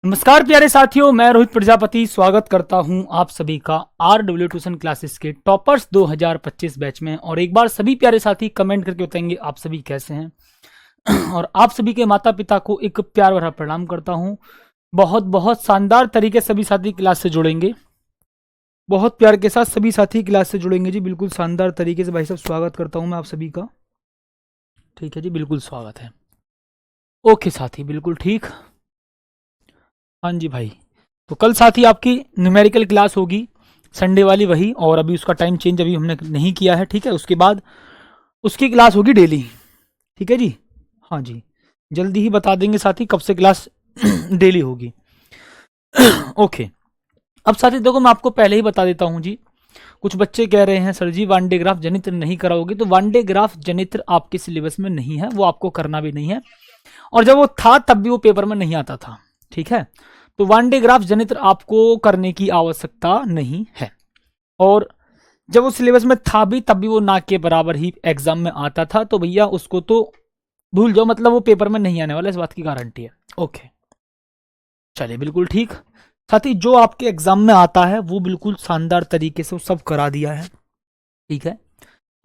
नमस्कार प्यारे साथियों, मैं रोहित प्रजापति स्वागत करता हूं आप सभी का RW ट्यूशन क्लासेस के टॉपर्स 2025 बैच में। और एक बार सभी प्यारे साथी कमेंट करके बताएंगे आप सभी कैसे हैं। और आप सभी के माता पिता को एक प्यार भरा प्रणाम करता हूं। बहुत बहुत शानदार तरीके से सभी साथी क्लास से जुड़ेंगे, बहुत प्यार के साथ सभी साथी क्लास से जुड़ेंगे जी, बिल्कुल शानदार तरीके से। भाई साहब स्वागत करता हूं मैं आप सभी का। ठीक है जी, बिल्कुल स्वागत है। ओके साथी, बिल्कुल ठीक। हाँ जी भाई, तो कल साथी आपकी न्यूमेरिकल क्लास होगी संडे वाली वही, और अभी उसका टाइम चेंज अभी हमने नहीं किया है। ठीक है, उसके बाद उसकी क्लास होगी डेली। ठीक है जी, हाँ जी, जल्दी ही बता देंगे साथी कब से क्लास डेली होगी। ओके, अब साथी देखो मैं आपको पहले ही बता देता हूँ जी। कुछ बच्चे कह रहे हैं सर जी वानडे ग्राफ जनित्र नहीं कराओगे, तो वानडे ग्राफ जनित्र आपके सिलेबस में नहीं है, वो आपको करना भी नहीं है, और जब वो था तब भी वो पेपर में नहीं आता था। ठीक है, तो वानडे ग्राफ जनित्र आपको करने की आवश्यकता नहीं है, और जब वो सिलेबस में था भी तब भी वो ना के बराबर ही एग्जाम में आता था, तो भैया उसको तो भूल जाओ, मतलब वो पेपर में नहीं आने वाला, इस बात की गारंटी है। ओके चलिए, बिल्कुल ठीक साथी, जो आपके एग्जाम में आता है वो बिल्कुल शानदार तरीके से वो सब करा दिया है। ठीक है,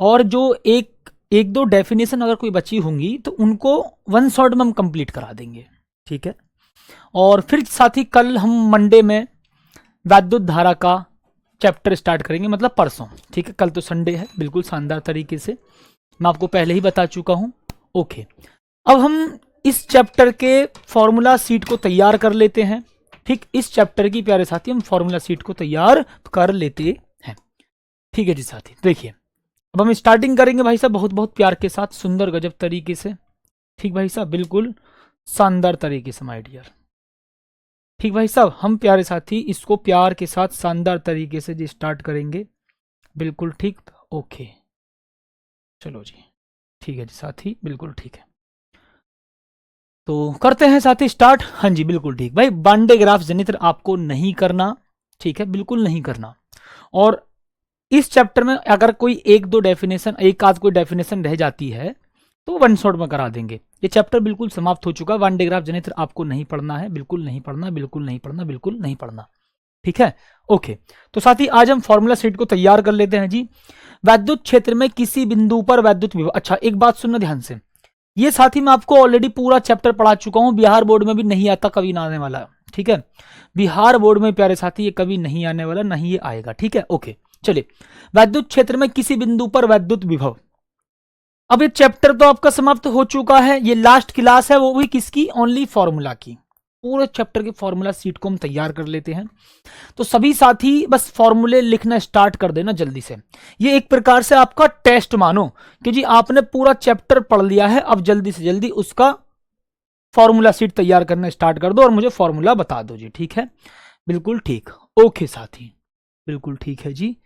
और जो एक एक दो डेफिनेशन अगर कोई बची होंगी तो उनको वन शॉट में हम कंप्लीट करा देंगे। ठीक है, और फिर साथी कल हम मंडे में वैद्युत धारा का चैप्टर स्टार्ट करेंगे, मतलब परसों। ठीक है, कल तो संडे है, बिल्कुल शानदार तरीके से मैं आपको पहले ही बता चुका हूं। ओके, अब हम इस चैप्टर के फॉर्मूला सीट को तैयार कर लेते हैं। ठीक, इस चैप्टर की प्यारे साथी हम फॉर्मूला सीट को तैयार कर लेते हैं। ठीक है जी साथी, देखिए अब हम स्टार्टिंग करेंगे भाई साहब बहुत बहुत प्यार के साथ, सुंदर गजब तरीके से। ठीक भाई साहब, बिल्कुल शानदार तरीके से माय डियर। ठीक भाई साहब, हम प्यारे साथी इसको प्यार के साथ शानदार तरीके से जी स्टार्ट करेंगे। बिल्कुल ठीक, ओके चलो जी, ठीक है जी साथी, बिल्कुल ठीक है, तो करते हैं साथी स्टार्ट। हाँ जी बिल्कुल ठीक भाई, वानडे ग्राफ जनित्र आपको नहीं करना। ठीक है, बिल्कुल नहीं करना। और इस चैप्टर में अगर कोई एक दो डेफिनेशन, एक आध कोई डेफिनेशन रह जाती है तो वन शॉट में करा देंगे। ये चैप्टर बिल्कुल समाप्त हो चुका है। वानडे ग्राफ जनित्र आपको नहीं पढ़ना है, बिल्कुल नहीं पढ़ना, बिल्कुल नहीं पढ़ना, बिल्कुल नहीं पढ़ना। ठीक है, ओके, तो साथी आज हम फॉर्मूला सीट को तैयार कर लेते हैं जी। वैद्युत क्षेत्र में किसी बिंदु पर वैद्युत विभव। अच्छा एक बात सुनना ध्यान से, ये साथी मैं आपको ऑलरेडी पूरा चैप्टर पढ़ा चुका हूं, बिहार बोर्ड में भी नहीं आता, कभी ना आने वाला। ठीक है, बिहार बोर्ड में प्यारे साथी ये कभी नहीं आने वाला, नहीं ये आएगा। ठीक है, ओके चलिए, वैद्युत क्षेत्र में किसी बिंदु पर वैद्युत विभव। अब ये चैप्टर तो आपका समाप्त हो चुका है, ये लास्ट क्लास है, वो भी किसकी, ओनली फॉर्मूला की। पूरे चैप्टर के फॉर्मूला सीट को हम तैयार कर लेते हैं, तो सभी साथी बस फॉर्मूले लिखना स्टार्ट कर देना जल्दी से। ये एक प्रकार से आपका टेस्ट मानो कि जी आपने पूरा चैप्टर पढ़ लिया है, अब जल्दी से जल्दी उसका फॉर्मूला सीट तैयार करना स्टार्ट कर दो और मुझे फॉर्मूला बता दो जी। ठीक है, बिल्कुल ठीक, ओके साथी, बिल्कुल ठीक है जी।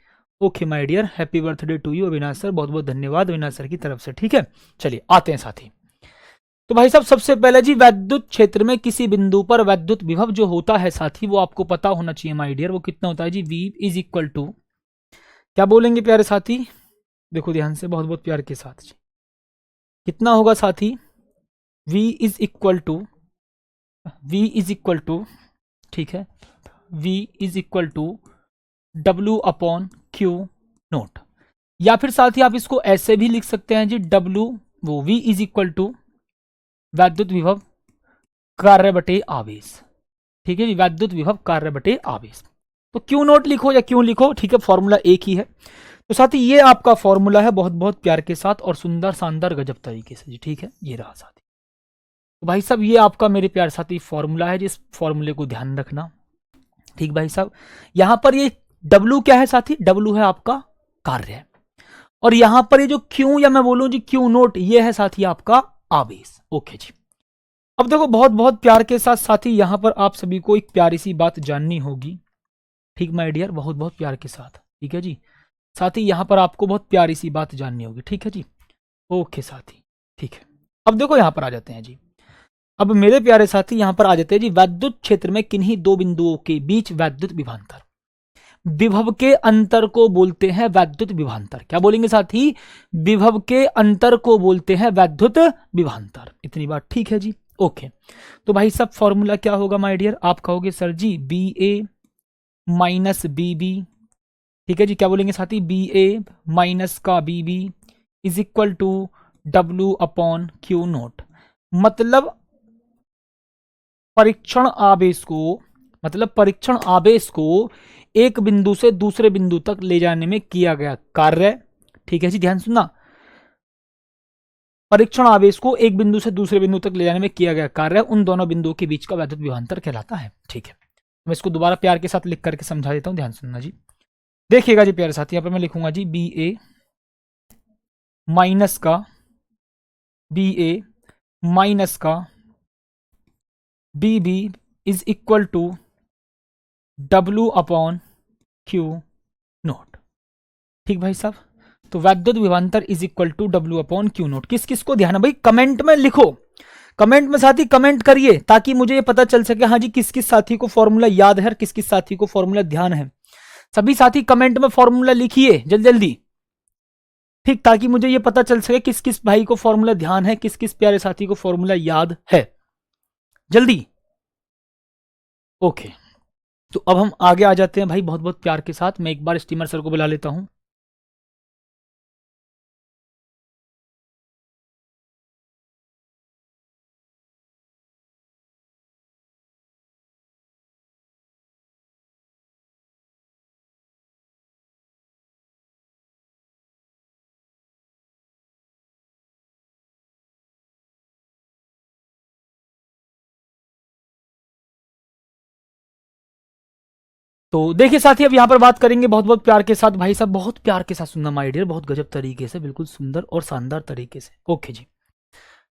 Okay my dear, happy birthday to you Avinash sir, बहुत बहुत धन्यवाद अविनाश सर की तरफ से। ठीक है, चलिए आते हैं साथी। तो भाई साहब सबसे पहले जी, वैद्युत क्षेत्र में किसी बिंदु पर वैद्युत विभव जो होता है साथी, वो आपको पता होना चाहिए माय डियर। वो कितना होता है जी, V इज इक्वल टू, क्या बोलेंगे प्यारे साथी, देखो ध्यान से, बहुत बहुत प्यार के साथ जी, कितना होगा साथी, V is equal to, V is equal to, ठीक है, V is equal to W upon Q naught, या फिर साथी आप इसको ऐसे भी लिख सकते हैं जी, W वो V इज इक्वल टू वैद्युत विभव कार्य बटे आवेश। ठीक है जी, वैद्युत विभव कार्य बटे आवेश, तो क्यू नोट लिखो या क्यों लिखो, ठीक है, फॉर्मूला एक ही है। तो साथी ये आपका फॉर्मूला है, बहुत बहुत प्यार के साथ और सुंदर शानदार गजब तरीके से जी। ठीक है, ये रहा साथी। तो भाई साहब ये आपका मेरे प्यार साथी फॉर्मूला है, जिस फॉर्मूले को ध्यान रखना। ठीक भाई साहब, यहां पर ये W क्या है साथी, W है आपका कार्य, और यहां पर ये जो क्यू या मैं बोलूं जी क्यू नोट, ये है साथी आपका आवेश। ओके जी, अब देखो बहुत बहुत प्यार के साथ साथी यहां पर आप सभी को एक प्यारी सी बात जाननी होगी। ठीक माय डियर, बहुत बहुत प्यार के साथ। ठीक है जी साथी, यहां पर आपको बहुत प्यारी सी बात जाननी होगी। ठीक है जी, ओके साथी, ठीक है, अब देखो यहां पर आ जाते हैं जी। अब मेरे प्यारे साथी यहां पर आ जाते हैं जी, वैद्युत क्षेत्र में किन्हीं दो बिंदुओं के बीच वैद्युत विभवांतर, विभव के अंतर को बोलते हैं वैद्युत विभवांतर। क्या बोलेंगे साथी, विभव के अंतर को बोलते हैं वैद्युत विभवांतर। इतनी बात ठीक है जी, ओके, तो भाई सब फॉर्मूला क्या होगा माय डियर, आप कहोगे sir ji B A minus B B, ठीक है जी, क्या बोलेंगे साथी, बी ए माइनस का B B is equal to W upon Q naught. मतलब परीक्षण आवेश को, मतलब परीक्षण आवेश को एक बिंदु से दूसरे बिंदु तक ले जाने में किया गया कार्य, ठीक है जी, ध्यान सुनना, परीक्षण आवेश को एक बिंदु से दूसरे बिंदु तक ले जाने में किया गया कार्य उन दोनों बिंदुओं के बीच का वैद्युत विभवांतर कहलाता है। ठीक है, मैं इसको दोबारा प्यार के साथ लिख करके समझा देता हूं, ध्यान सुनना जी। देखिएगा जी प्यारे साथी, यहां पर मैं लिखूंगा जी बी ए माइनस का बी ए माइनस का B B is equal to W upon Q naught. ठीक भाई साहब, तो वैद्युत विभवांतर is equal to W upon Q naught. किस किस को ध्यान है भाई, कमेंट में लिखो, कमेंट में साथी कमेंट करिए ताकि मुझे ये पता चल सके हाँ जी किस किस साथी को फॉर्मूला याद है और किस किस साथी को फॉर्मूला ध्यान है। सभी साथी कमेंट में फॉर्मूला लिखिए जल्दी जल्दी, ठीक, ताकि मुझे ये पता चल सके किस किस भाई को फॉर्मूला ध्यान है, किस किस प्यारे साथी को फॉर्मूला याद है, जल्दी। ओके, तो अब हम आगे आ जाते हैं भाई बहुत बहुत प्यार के साथ। मैं एक बार स्टीमर सर को बुला लेता हूं। तो देखिए साथी, अब यहां पर बात करेंगे बहुत बहुत प्यार के साथ, भाई साहब बहुत प्यार के साथ सुनना माय डियर, बहुत गजब तरीके से, बिल्कुल सुंदर और शानदार तरीके से। ओके जी,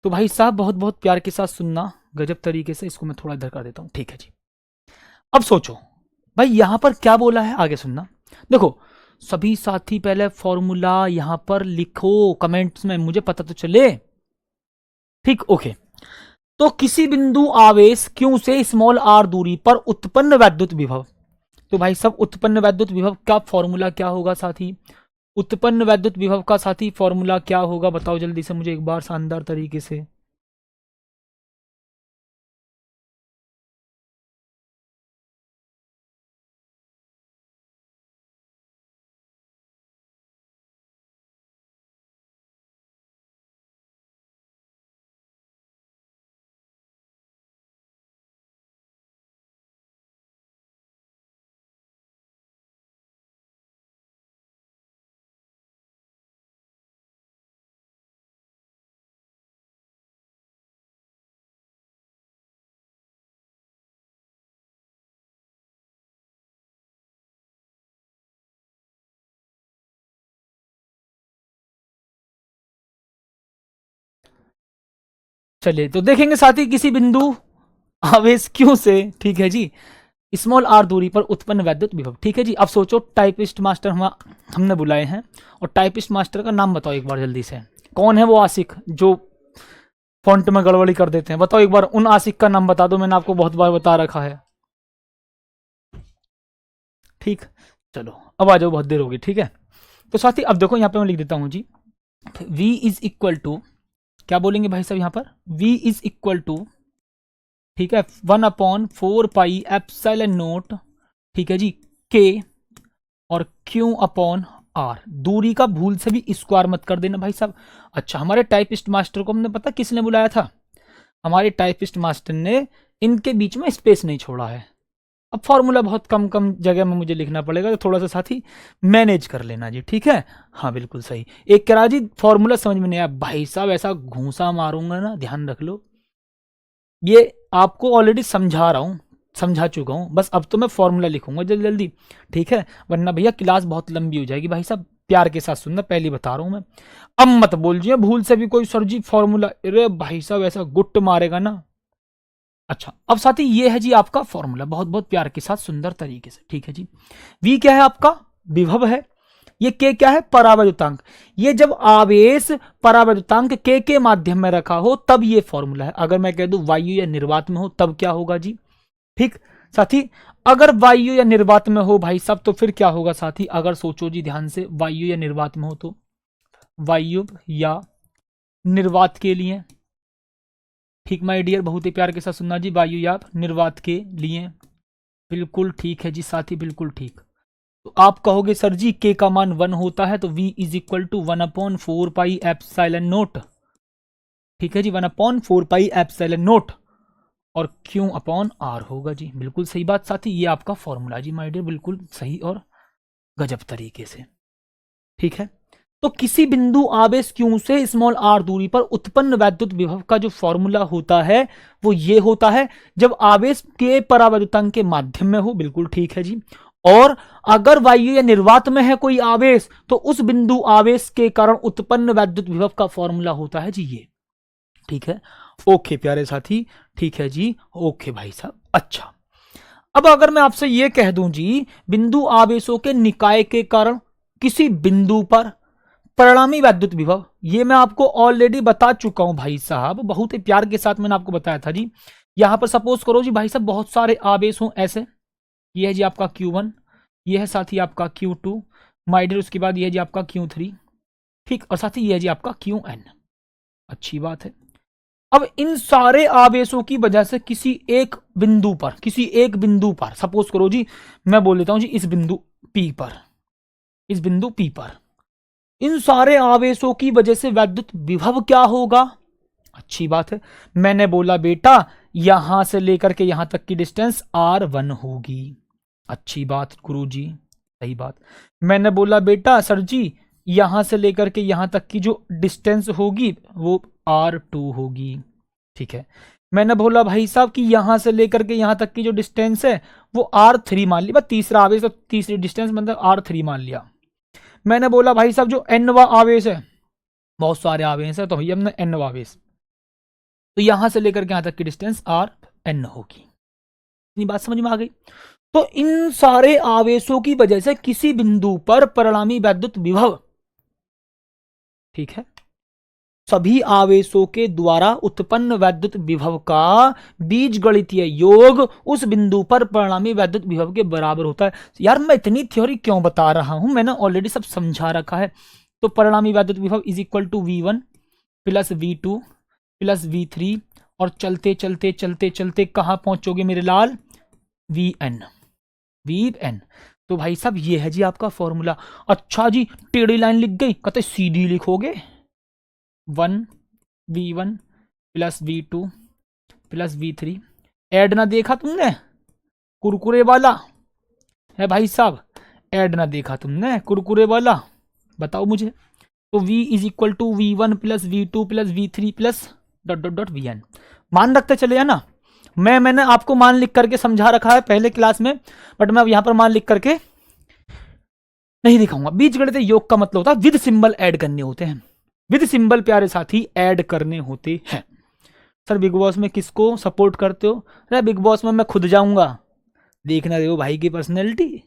तो भाई साहब बहुत बहुत प्यार के साथ सुनना गजब तरीके से। इसको मैं थोड़ा इधर कर देता हूं, ठीक है जी। अब सोचो भाई यहां पर क्या बोला है, आगे सुनना। देखो सभी साथी पहले फॉर्मूला यहां पर लिखो कमेंट्स में, मुझे पता तो चले, ठीक। ओके, तो किसी बिंदु आवेश क्यू से स्मॉल आर दूरी पर उत्पन्न वैद्युत विभव, तो भाई सब उत्पन्न वैद्युत विभव का फॉर्मूला क्या होगा साथी, उत्पन्न वैद्युत विभव का साथी फॉर्मूला क्या होगा, बताओ जल्दी से मुझे एक बार शानदार तरीके से। चलिए तो देखेंगे साथी, किसी बिंदु आवेश क्यू से, ठीक है जी, स्मॉल आर दूरी पर उत्पन्न वैद्युत विभव, ठीक है जी। अब सोचो टाइपिस्ट मास्टर हमने बुलाए हैं, और टाइपिस्ट मास्टर का नाम बताओ एक बार जल्दी से, कौन है वो आशिक जो फॉन्ट में गड़बड़ी कर देते हैं, बताओ एक बार उन आशिक का नाम बता दो, मैंने आपको बहुत बार बता रखा है, ठीक। चलो अब आ जाओ, बहुत देर होगी, ठीक है। तो साथी अब देखो यहाँ पे मैं लिख देता हूं जी, v इज इक्वल टू, क्या बोलेंगे भाई साहब यहाँ पर, v इज इक्वल टू, ठीक है, 1/4 पाई एप्सिलॉन नोट, ठीक है जी, k और q अपॉन r। दूरी का भूल से भी स्क्वायर मत कर देना भाई साहब। अच्छा, हमारे टाइपिस्ट मास्टर को हमने पता किसने बुलाया था, हमारे टाइपिस्ट मास्टर ने इनके बीच में स्पेस नहीं छोड़ा है। अब फॉर्मूला बहुत कम कम जगह में मुझे लिखना पड़ेगा, तो थोड़ा सा साथी मैनेज कर लेना जी, ठीक है। हाँ बिल्कुल सही, एक करा जी फॉर्मूला समझ में नहीं आया भाई साहब, ऐसा घूसा मारूंगा ना, ध्यान रख लो, ये आपको ऑलरेडी समझा रहा हूँ, समझा चुका हूँ, बस अब तो मैं फॉर्मूला लिखूंगा जल्दी जल्दी, ठीक है, वरना भैया क्लास बहुत लंबी हो जाएगी। भाई साहब प्यार के साथ सुनना, पहले बता रहा हूँ मैं, अब मत बोल जी भूल से भी कोई सर जी फॉर्मूला, अरे भाई साहब ऐसा गुट मारेगा ना। अच्छा अब साथी ये है जी आपका फॉर्मूला, बहुत बहुत प्यार के साथ सुंदर तरीके से, ठीक है जी। V क्या है आपका, विभव है, ये K क्या है, परावैद्युतांक। ये जब आवेश परावैद्युतांक K के माध्यम में रखा हो तब ये फॉर्मूला है। अगर मैं कह दूं वायु या निर्वात में हो तब क्या होगा जी, ठीक साथी। अगर वायु या निर्वात में हो भाई साहब तो फिर क्या होगा साथी, अगर सोचो जी ध्यान से, वायु या निर्वात में हो तो, वायु या निर्वात के लिए, ठीक माय डियर, बहुत ही प्यार के साथ सुनना जी। वायु याप निर्वात के लिए बिल्कुल ठीक है जी साथी, बिल्कुल ठीक। तो आप कहोगे सर जी के का मान 1 होता है तो v is equal to 1/4 pi epsilon naught. ठीक है जी, 1/4 पाई एप्सिलॉन नोट और क्यू अपॉन आर होगा जी। बिल्कुल सही बात साथी, ये आपका फॉर्मूला जी माय डियर, बिल्कुल सही और गजब तरीके से। ठीक है, तो किसी बिंदु आवेश क्यू से स्मॉल आर दूरी पर उत्पन्न वैद्युत विभव का जो फॉर्मूला होता है वो ये होता है जब आवेश के परावैद्युतांक के माध्यम में हो। बिल्कुल ठीक है जी। और अगर वायु या निर्वात में है कोई आवेश तो उस बिंदु आवेश के कारण उत्पन्न वैद्युत विभव का फॉर्मूला होता है जी ये। ठीक है, ओके प्यारे साथी, ठीक है जी, ओके भाई साहब। अच्छा, अब अगर मैं आपसे यह कह दूं जी बिंदु आवेशों के निकाय के कारण किसी बिंदु पर परिणामी वैद्युत विभव, ये मैं आपको ऑलरेडी बता चुका हूं भाई साहब, बहुत ही प्यार के साथ मैंने आपको बताया था जी। यहां पर सपोज करो जी भाई साहब बहुत सारे आवेश हों ऐसे, ये है जी आपका Q1, ये है साथी आपका Q2 माय डियर, उसके बाद ये है जी आपका Q3, ठीक, और साथी ये है जी आपका Qn। अच्छी बात है। अब इन सारे आवेशों की वजह से किसी एक बिंदु पर सपोज करो जी, मैं बोल लेता हूं जी इस बिंदु P पर, इन सारे आवेशों की वजह से वैद्युत विभव क्या होगा। अच्छी बात है, मैंने बोला बेटा यहां से लेकर के यहां तक की डिस्टेंस R1 होगी। अच्छी बात गुरुजी, सही बात। मैंने बोला बेटा सर जी यहां से लेकर के यहां तक की जो डिस्टेंस होगी वो R2 होगी। ठीक है, मैंने बोला भाई साहब कि यहां से लेकर के यहां तक की जो डिस्टेंस है वो R3 मान लिया, तीसरा आवेश तो तीसरी डिस्टेंस मतलब R3 मान लिया। मैंने बोला भाई साहब जो nवा आवेश है, बहुत सारे आवेश है तो भैया हमने nवा आवेश, तो यहां से लेकर के यहां तक की डिस्टेंस Rn होगी। इतनी बात समझ में आ गई। तो इन सारे आवेशों की वजह से किसी बिंदु पर परिणामी वैद्युत विभव, ठीक है, सभी आवेशों के द्वारा उत्पन्न वैद्युत विभव का बीजगणितीय योग उस बिंदु पर परिणामी वैद्युत विभव के बराबर होता है। यार मैं इतनी थ्योरी क्यों बता रहा हूं, मैंने ऑलरेडी सब समझा रखा है। तो परिणामी वैद्युत विभव is equal to V1 plus V2 plus V3 और चलते चलते चलते चलते कहां पहुंचोगे मेरे लाल, Vn। तो भाई साहब ये है जी आपका फॉर्मूला। अच्छा जी, टेढ़ी लाइन लिख गई, कहते सीधी लिखोगे 1V1 plus V2 plus V3। Add ना देखा तुमने कुरकुरे वाला है भाई साहब, ऐड ना देखा तुमने कुरकुरे वाला, बताओ मुझे। तो V is equal to V1 plus V2 plus V3 plus dot dot dot Vn। मान रखते चले है ना, मैंने आपको मान लिख करके समझा रखा है पहले क्लास में, बट मैं यहां पर मान लिख करके नहीं दिखाऊंगा। बीजगणितीय योग का मतलब होता है विद सिंबल ऐड करने होते हैं, विद सिंबल प्यारे साथी ऐड करने होते हैं। सर बिग बॉस में किसको सपोर्ट करते हो? अरे बिग बॉस में मैं खुद जाऊंगा, देखना देखो भाई की पर्सनैलिटी।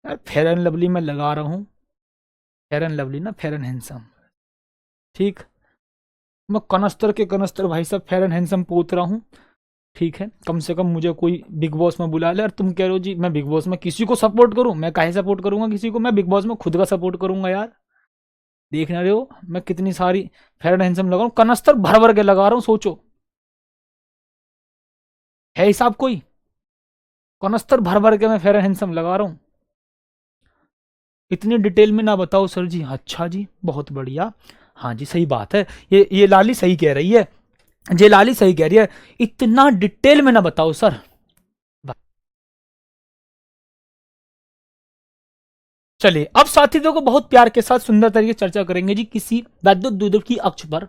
यार फेयर एंड लवली में लगा रहा हूं, फेयर एंड लवली ना, फेयर एंड हैंडसम, ठीक, मैं कनस्तर के कनस्तर भाई साहब फेयर एंड हैंडसम पोत रहा हूं। ठीक है, कम से कम मुझे कोई बिग बॉस में बुला ले। और तुम कह रहे हो जी मैं बिग बॉस में किसी को सपोर्ट करूं, मैं काहे सपोर्ट करूंगा किसी को, मैं बिग बॉस में खुद का सपोर्ट करूंगा। यार देखना रहे हो मैं कितनी सारी फेयर एंड हैंडसम लगा रहा हूं, कनस्तर भर भर के लगा रहा हूं, सोचो है हिसाब कोई, कनस्तर भर भर के मैं फेयर एंड हैंडसम लगा रहा हूं। इतनी डिटेल में ना बताओ सर जी। अच्छा जी, बहुत बढ़िया, हाँ जी सही बात है, ये लाली सही कह रही है, ये लाली सही कह रही है, इतना डिटेल में ना बताओ सर। चलिए अब साथियों को बहुत प्यार के साथ सुंदर तरीके से चर्चा करेंगे जी किसी वैद्युत द्विध्रुव की अक्ष पर,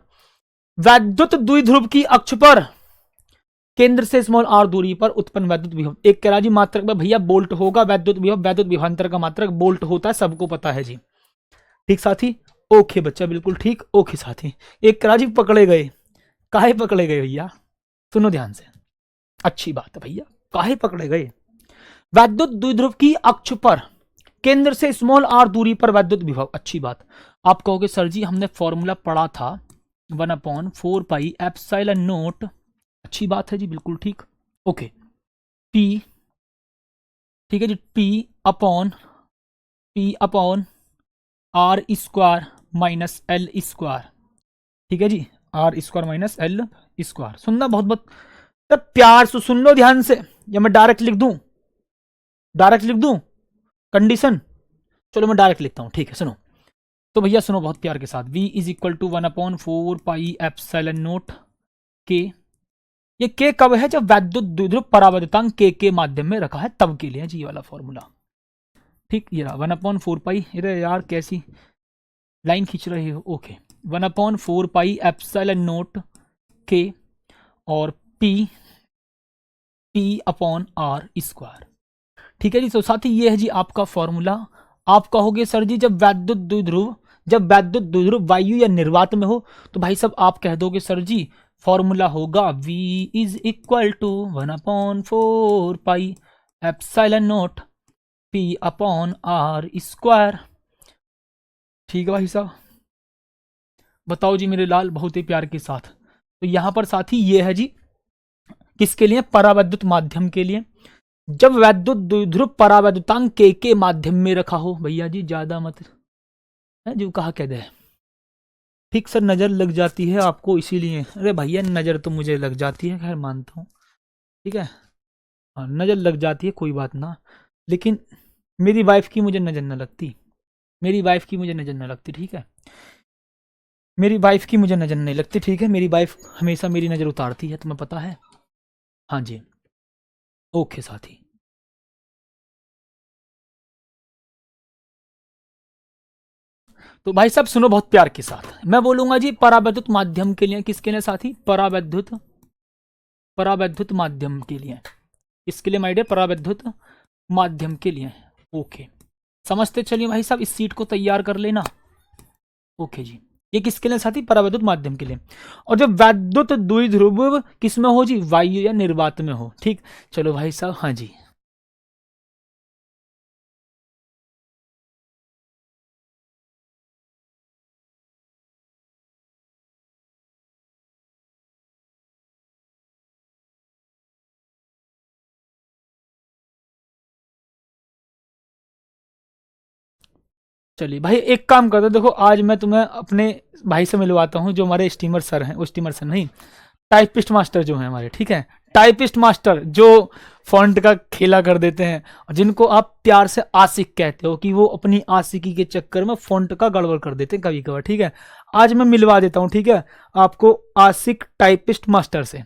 वैद्युत द्विध्रुव की अक्ष पर केंद्र से स्मॉल r दूरी पर उत्पन्न वैद्युत विभव। एक कराजी मात्रक में भैया बोल्ट होगा, वैद्युत विभव वैद्युत विभवांतर का मात्रक बोल्ट होता है, सबको पता है जी। ठीक साथी, ओके बच्चा बिल्कुल ठीक, ओके साथी। एक कराजी पकड़े गए, काहे पकड़े गए भैया, सुनो ध्यान से, अच्छी बात है भैया, काहे पकड़े गए। वैद्युत द्विध्रुव की अक्ष पर केंद्र से स्मॉल r दूरी पर वैद्युत विभव। अच्छी बात, आप कहोगे सर जी हमने फॉर्मूला पढ़ा था 1/4 पाई एप्सिलॉन नोट। अच्छी बात है जी, बिल्कुल ठीक, ओके। P, ठीक है जी, P upon R square minus L square, ठीक है जी, R square minus L square. सुनना बहुत बहुत तब प्यार से सुन लो ध्यान से, या मैं डायरेक्ट लिख दूं, डायरेक्ट लिख दूं कंडीशन। चलो मैं डायरेक्ट लिखता हूं, ठीक है सुनो। तो भैया सुनो बहुत प्यार के साथ, v is equal to 1/4 pi epsilon naught के। ये के कब है? जब वैद्युत द्विध्रुव परावर्तितांक के माध्यम में रखा है तब के लिए जी ये वाला फॉर्मूला। ठीक, ये रहा 1/4 पाई। अरे यार कैसी लाइन खींच रहे हो। ओके, 1/4 पाई एप्सिलॉन नॉट के और पी अपॉन आर स्क्वायर। ठीक है जी। तो साथ ही ये है जी आपका फॉर्मूला। आप कहोगे सर जी जब वैद्युत द्विध्रुव वायु या निर्वात में हो, तो भाई साहब आप कह दोगे सर जी फॉर्मूला होगा v is equal to 1/4 pi epsilon naught p upon R square. ठीक है भाई साहब, बताओ जी मेरे लाल बहुत ही प्यार के साथ। तो यहां पर साथी ये है जी किसके लिए? परावैद्युत माध्यम के लिए। जब वैद्युत द्विध्रुव परावैद्युतांक के माध्यम में रखा हो, भैया जी ज्यादा मत है जो कहा कह दे। ठीक सर, नजर लग जाती है आपको इसीलिए। अरे भैया नजर तो मुझे लग जाती है, खैर मानता हूँ, ठीक है हाँ नजर लग जाती है कोई बात ना, लेकिन मेरी वाइफ की मुझे नजर न लगती, मेरी वाइफ की मुझे नजर न लगती। ठीक है, मेरी वाइफ की मुझे नजर नहीं लगती। ठीक है, मेरी वाइफ हमेशा मेरी नजर उतारती है, तुम्हें पता है। हाँ जी, ओके साथी। तो भाई साहब सुनो बहुत प्यार के साथ, मैं बोलूंगा जी परावैद्युत माध्यम के लिए। किसके लिए साथी? परावैद्युत माध्यम के लिए। इसके लिए माइडियर परावैद्युत माध्यम के लिए। ओके, समझते चलिए भाई साहब, इस सीट को तैयार कर लेना। ओके जी, ये किसके लिए साथी? परावैद्युत माध्यम के लिए। और जब वैद्युत द्विध्रुव किस में हो जी? वायु या निर्वात में हो। ठीक, चलो भाई साहब हाँ जी। चलिए भाई एक काम करते, देखो आज मैं तुम्हें अपने भाई से मिलवाता हूँ, जो हमारे स्टीमर सर हैं, वो स्टीमर सर नहीं, टाइपिस्ट मास्टर जो है हमारे। ठीक है, टाइपिस्ट मास्टर जो फॉन्ट का खेला कर देते हैं, जिनको आप प्यार से आशिक कहते हो, कि वो अपनी आशिकी के चक्कर में फॉन्ट का गड़बड़ कर देते हैं कभी कभार। ठीक है, आज मैं मिलवा देता हूँ, ठीक है आपको, आशिक टाइपिस्ट मास्टर से।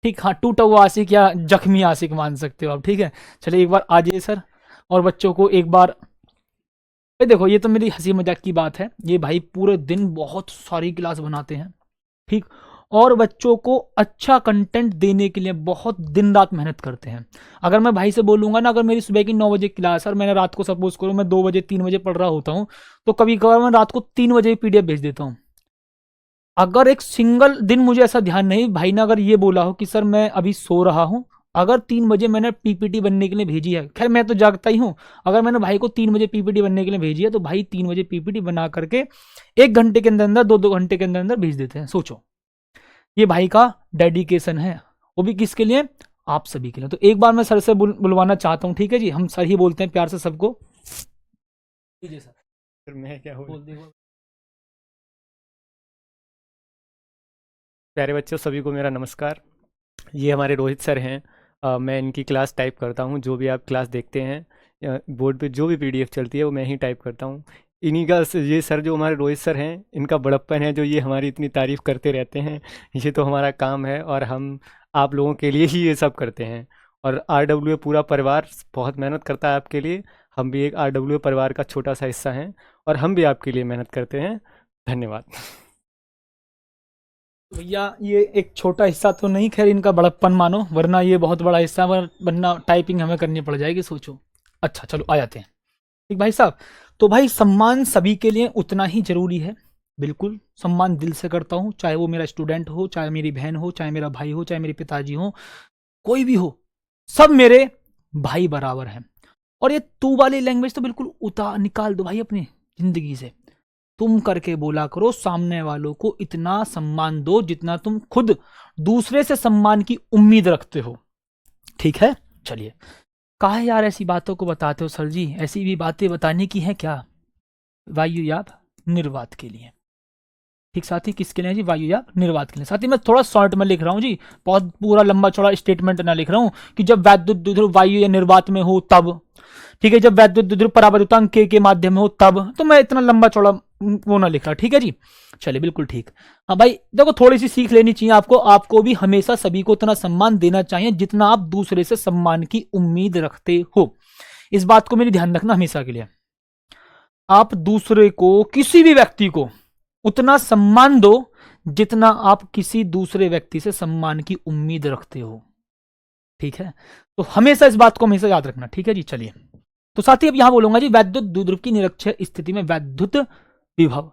ठीक, हाँ टूटा हुआ आशिक या जख्मी आशिक मान सकते हो आप। ठीक है, चलिए एक बार आ जाइए सर, और बच्चों को एक बार देखो, ये तो मेरी हंसी मजाक की बात है, ये भाई पूरे दिन बहुत सारी क्लास बनाते हैं। ठीक, और बच्चों को अच्छा कंटेंट देने के लिए बहुत दिन रात मेहनत करते हैं। अगर मैं भाई से बोलूंगा ना, अगर मेरी सुबह की 9 बजे क्लास है और मैंने रात को सपोज करूँ मैं 2 बजे 3 बजे पढ़ रहा होता हूँ, तो कभी कभार मैं रात को 3 बजे पीडीएफ भेज देता हूँ। अगर एक सिंगल दिन मुझे ऐसा ध्यान नहीं, भाई ने अगर ये बोला हो कि सर मैं अभी सो रहा हूँ, अगर 3 बजे मैंने पीपीटी बनने के लिए भेजी है, खैर मैं तो जागता ही हूँ, अगर मैंने भाई को 3 बजे पीपीटी बनने के लिए भेजी है, तो भाई 3 बजे पीपीटी बना करके 1 घंटे के अंदर अंदर, 2 2 घंटे के अंदर अंदर भेज देते हैं। सोचो, ये भाई का डेडिकेशन है, वो भी किसके लिए? आप सभी के लिए। तो एक बार मैं सर से बुलवाना चाहता हूँ, ठीक है जी, हम सर ही बोलते हैं प्यार से सबको। जी सर, फिर मैं क्या बोल? प्यारे बच्चों सभी को मेरा नमस्कार। ये हमारे रोहित सर हैं। मैं इनकी क्लास टाइप करता हूँ, जो भी आप क्लास देखते हैं बोर्ड पे जो भी पीडीएफ चलती है वो मैं ही टाइप करता हूँ। इन्हीं का ये सर जो हमारे रोहित सर हैं, इनका बड़प्पन है जो ये हमारी इतनी तारीफ़ करते रहते हैं। ये तो हमारा काम है और हम आप लोगों के लिए ही ये सब करते हैं। और आर पूरा परिवार बहुत मेहनत करता है आपके लिए। हम भी एक आर परिवार का छोटा सा हिस्सा हैं और हम भी आपके लिए मेहनत करते हैं। धन्यवाद। भैया ये एक छोटा हिस्सा तो नहीं, खैर इनका बड़प्पन मानो, वरना ये बहुत बड़ा हिस्सा, वरना टाइपिंग हमें करनी पड़ जाएगी, सोचो। अच्छा चलो आ जाते हैं। ठीक भाई साहब, तो भाई सम्मान सभी के लिए उतना ही जरूरी है। बिल्कुल सम्मान दिल से करता हूँ, चाहे वो मेरा स्टूडेंट हो, चाहे मेरी बहन हो, चाहे मेरा भाई हो, चाहे मेरे पिताजी हो, कोई भी हो, सब मेरे भाई बराबर हैं। और ये तू वाली लैंग्वेज तो बिल्कुल निकाल दो भाई अपनी जिंदगी से। तुम करके बोला करो, सामने वालों को इतना सम्मान दो जितना तुम खुद दूसरे से सम्मान की उम्मीद रखते हो। ठीक है, चलिए। काहे यार ऐसी बातों को बताते हो सर जी? ऐसी भी बातें बताने की हैं क्या? वायु या निर्वात के लिए। ठीक साथी, किसके लिए जी? वायु या निर्वात के लिए। साथी मैं थोड़ा शॉर्ट में लिख रहा हूँ जी, बहुत पूरा लंबा चौड़ा स्टेटमेंट ना लिख रहा हूँ कि जब वैद्युत द्विध्रुव वायु या निर्वात में हो तब, ठीक है, जब वैद्युत द्विध्रुव परावैद्युतांक के माध्यम में हो तब, तो मैं इतना लंबा चौड़ा वो ना लिख रहा, ठीक है जी। चलिए बिल्कुल ठीक। हाँ भाई देखो, थोड़ी सी सीख लेनी चाहिए आपको, आपको भी हमेशा सभी को उतना सम्मान देना चाहिए जितना आप दूसरे से सम्मान की उम्मीद रखते हो। इस बात को मेरी ध्यान रखना हमेशा के लिए। आप दूसरे को, किसी भी व्यक्ति को उतना सम्मान दो जितना आप किसी दूसरे व्यक्ति से सम्मान की उम्मीद रखते हो, ठीक है। तो हमेशा इस बात को हमेशा याद रखना, ठीक है जी। चलिए तो साथी अब यहां बोलूंगा जी, वैद्युत द्विध्रुव की निरक्षीय स्थिति में वैद्युत विभव,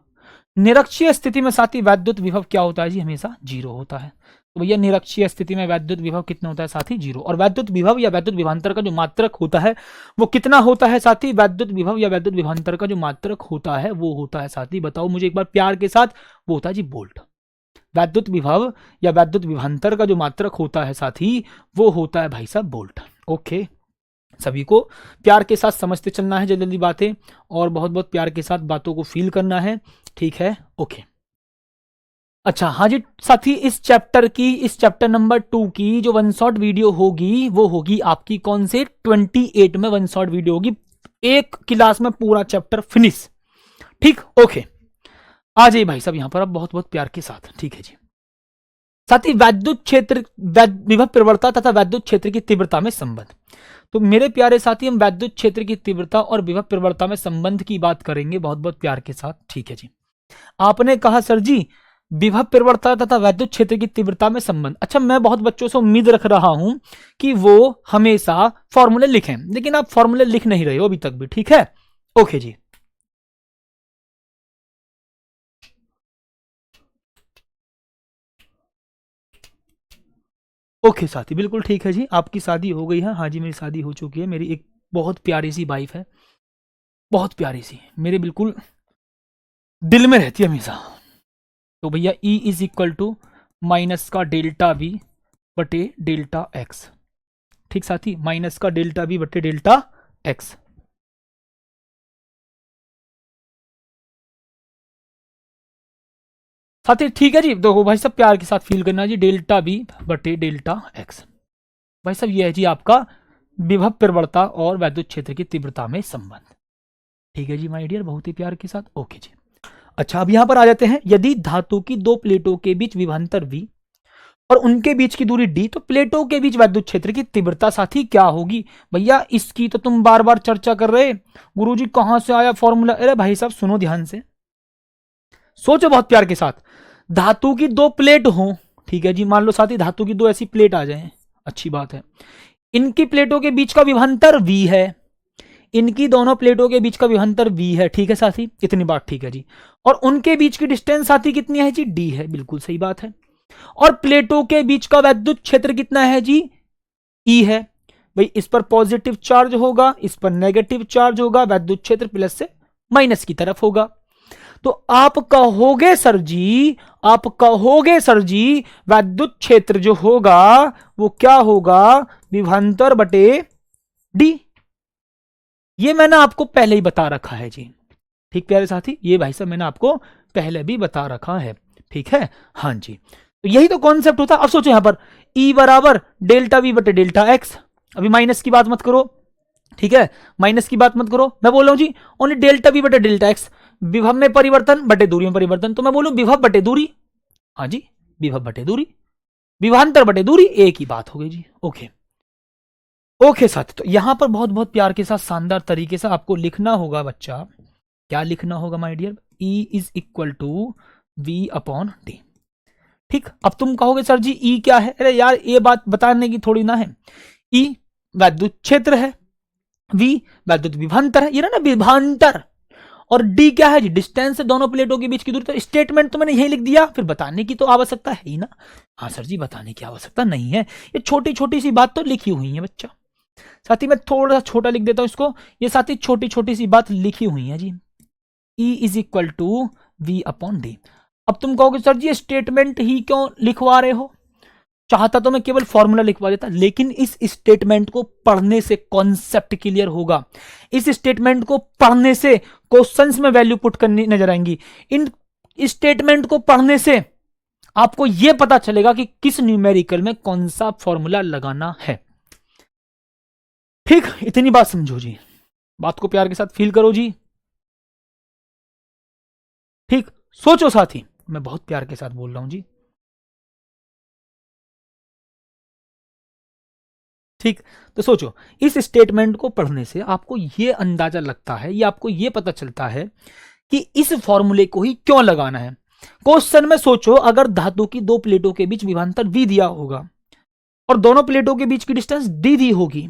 निरक्षीय स्थिति में साथी वैद्युत विभव क्या होता है जी? हमेशा 0 होता है। तो भैया निरक्षीय स्थिति में वैद्युत विभव कितना होता है साथी? 0। और वैद्युत विभव या वैद्युत विभवांतर का जो मात्रक होता है वो कितना होता है साथी? वैद्युत विभव या वैद्युत विभवांतर का जो मात्रक होता है वो होता है साथी, बताओ मुझे एक बार प्यार के साथ, वो होता है जी वोल्ट। वैद्युत विभव या वैद्युत विभवांतर का जो मात्रक होता है साथी वो होता है भाई साहब वोल्ट। ओके, सभी को प्यार के साथ समझते चलना है जल्दी जल्दी बातें, और बहुत बहुत प्यार के साथ बातों को फील करना है, ठीक है। ओके अच्छा, हाँ जी साथी, इस चैप्टर नंबर 2 की जो वन शॉट वीडियो होगी वो होगी आपकी कौन से? 28 में वन शॉट वीडियो होगी, एक क्लास में पूरा चैप्टर फिनिश, ठीक। ओके आ जाइए भाई साहब यहां पर अब बहुत बहुत प्यार के साथ, ठीक है जी। साथ ही वैद्युत क्षेत्र, विभव प्रवणता तथा वैद्युत क्षेत्र की तीव्रता में संबंध। तो मेरे प्यारे साथी हम वैद्युत क्षेत्र की तीव्रता और विभव प्रवणता में संबंध की बात करेंगे बहुत बहुत प्यार के साथ, ठीक है जी। आपने कहा सर जी विभव प्रवणता तथा वैद्युत क्षेत्र की तीव्रता में संबंध। अच्छा, मैं बहुत बच्चों से उम्मीद रख रहा हूं कि वो हमेशा फॉर्मूले लिखें, लेकिन आप फॉर्मूले लिख नहीं रहे हो अभी तक भी, ठीक है। ओके जी, ओके साथी बिल्कुल ठीक है जी। आपकी शादी हो गई है? हाँ जी मेरी शादी हो चुकी है, मेरी एक बहुत प्यारी सी वाइफ है, बहुत प्यारी सी, मेरे बिल्कुल दिल में रहती है हमेशा। तो भैया E is equal to minus का डेल्टा V बटे डेल्टा एक्स, ठीक साथी, माइनस का डेल्टा V बटे डेल्टा एक्स। साथी ठीक है जी, देखो भाई सब प्यार के साथ फील करना जी, डेल्टा V बटे डेल्टा एक्स। भाई साहब ये है जी आपका विभव प्रवणता और वैद्युत क्षेत्र की तीव्रता में संबंध, ठीक है जी माय डियर, बहुत ही प्यार के साथ। ओके जी। अच्छा अब यहां पर आ जाते हैं, यदि धातु की दो प्लेटों के बीच विभवांतर V और उनके बीच की दूरी D, तो प्लेटों के बीच वैद्युत क्षेत्र की तीव्रता साथी क्या होगी? भैया इसकी तो तुम बार बार चर्चा कर रहे, गुरुजी कहां से आया फॉर्मूला? अरे भाई साहब सुनो ध्यान से, सोचो बहुत प्यार के साथ। धातु की दो प्लेट हो, ठीक है जी, मान लो साथी धातु की दो ऐसी प्लेट आ जाए, अच्छी बात है, इनकी प्लेटों के बीच का विभवांतर V है, इनकी दोनों प्लेटों के बीच का विभवांतर V है, ठीक है साथी, इतनी बात ठीक है जी। और उनके बीच की डिस्टेंस साथी कितनी है जी? D है, बिल्कुल सही बात है। और प्लेटों के बीच का वैद्युत क्षेत्र कितना है जी? E है। भाई इस पर पॉजिटिव चार्ज होगा, इस पर नेगेटिव चार्ज होगा, वैद्युत क्षेत्र प्लस से माइनस की तरफ होगा। तो आप कहोगे सर जी, आप कहोगे सर जी वैद्युत क्षेत्र जो होगा वो क्या होगा? विभवांतर बटे D। ये मैंने आपको पहले ही बता रखा है जी, ठीक प्यारे साथी, ये भाई साहब मैंने आपको पहले भी बता रखा है, ठीक है। हाँ जी, तो यही तो कॉन्सेप्ट होता है। अब सोचो यहां पर E बराबर डेल्टा V बटे डेल्टा एक्स, अभी माइनस की बात मत करो, ठीक है, माइनस की बात मत करो, मैं बोल रहा हूं जी ओनली डेल्टा V बटे डेल्टा एक्स, विभव में परिवर्तन बटे दूरी में परिवर्तन, तो मैं बोलूं विभव बटे दूरी, हाँ जी विभव बटे दूरी, विभवांतर बटे दूरी, एक ही बात हो गई जी। ओके ओके साथी, तो यहां पर बहुत बहुत प्यार के साथ शानदार तरीके से आपको लिखना होगा बच्चा, क्या लिखना होगा my dear? E is equal to V upon D, ठीक। अब तुम कहोगे सर जी E क्या है? अरे यार ये बात बताने की थोड़ी ना है, E वैद्युत क्षेत्र है, V वैद्युत विभवांतर है, ये ना विभवांतर, और D क्या है जी? डिस्टेंस, दोनों प्लेटों के बीच की दूरी। तो स्टेटमेंट तो मैंने यही लिख दिया, फिर बताने की तो आवश्यकता है ही ना। हाँ सर जी बताने की आवश्यकता नहीं है, ये छोटी छोटी सी बात तो लिखी हुई है बच्चा। साथी मैं थोड़ा सा छोटा लिख देता हूं इसको, ये साथी छोटी छोटी सी बात लिखी हुई है जी, E is equal to V upon D। अब तुम कहोगे सर जी स्टेटमेंट ही क्यों लिखवा रहे हो? चाहता तो मैं केवल फॉर्मूला लिखवा देता, लेकिन इस स्टेटमेंट को पढ़ने से कॉन्सेप्ट क्लियर होगा, इस स्टेटमेंट को पढ़ने से क्वेश्चंस में वैल्यू पुट करनी नजर आएंगी, इन स्टेटमेंट को पढ़ने से आपको यह पता चलेगा कि किस न्यूमेरिकल में कौन सा फॉर्मूला लगाना है। ठीक, इतनी बात समझो जी, बात को प्यार के साथ फील करो जी। ठीक, सोचो साथी, मैं बहुत प्यार के साथ बोल रहा हूं जी। ठीक, तो सोचो, इस स्टेटमेंट को पढ़ने से आपको यह अंदाजा लगता है या आपको यह पता चलता है कि इस फॉर्मूले को ही क्यों लगाना है। क्वेश्चन में सोचो, अगर धातु की दो प्लेटों के बीच विभवांतर v दिया होगा और दोनों प्लेटों के बीच की डिस्टेंस d दी होगी,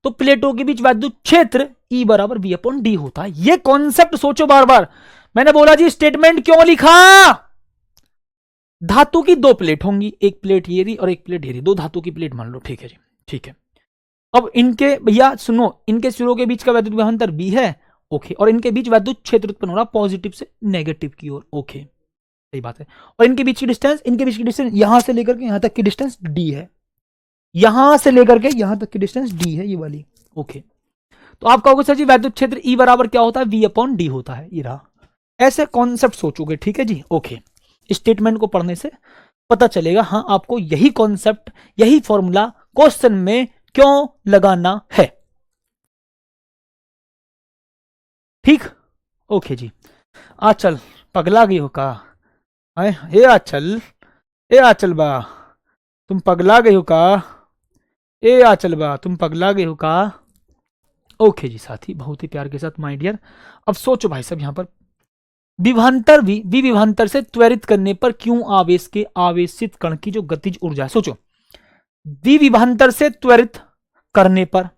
तो प्लेटों के बीच वैद्युत क्षेत्र E बराबर v अपॉन डी होता है। यह कॉन्सेप्ट सोचो बार बार। मैंने बोला जी स्टेटमेंट क्यों लिखा, धातु की दो प्लेट होंगी, एक प्लेट ये रही और एक प्लेट ये रही, दो धातु की प्लेट मान लो। ठीक है जी, ठीक है। अब इनके भैया सुनो, इनके सिरों के बीच का वैद्युत विभवांतर b है, ओके, और इनके बीच वैद्युत क्षेत्र उत्पन्न हो रहा पॉजिटिव से नेगेटिव की ओर, ओके, सही बात है। और इनके बीच की डिस्टेंस यहां से लेकर के यहां तक की डिस्टेंस d है, यहां से लेकर के यहां तक की डिस्टेंस d है, ये वाली, ओके। तो आप कहोगे सर जी वैद्युत क्षेत्र E बराबर क्या होता है, v अपॉन डी होता है, ये रहा। ऐसे कॉन्सेप्ट सोचोगे, ठीक है जी, ओके। स्टेटमेंट को पढ़ने से पता चलेगा, हाँ आपको यही कॉन्सेप्ट, यही फॉर्मूला क्वेश्चन में क्यों लगाना है। ठीक, ओके जी। आचल पगला गई हो का, ए आचल, ए आचल बा तुम पगला गई हो का, ए आचल बा तुम पगला गई हो का। ओके जी साथी, बहुत ही प्यार के साथ माय डियर। अब सोचो भाई साहब, यहां पर विभवांतर विभवांतर से त्वरित करने पर क्यों आवेश के आवेशित कण की जो गतिज ऊर्जा है, सोचो विभवांतर से त्वरित करने पर,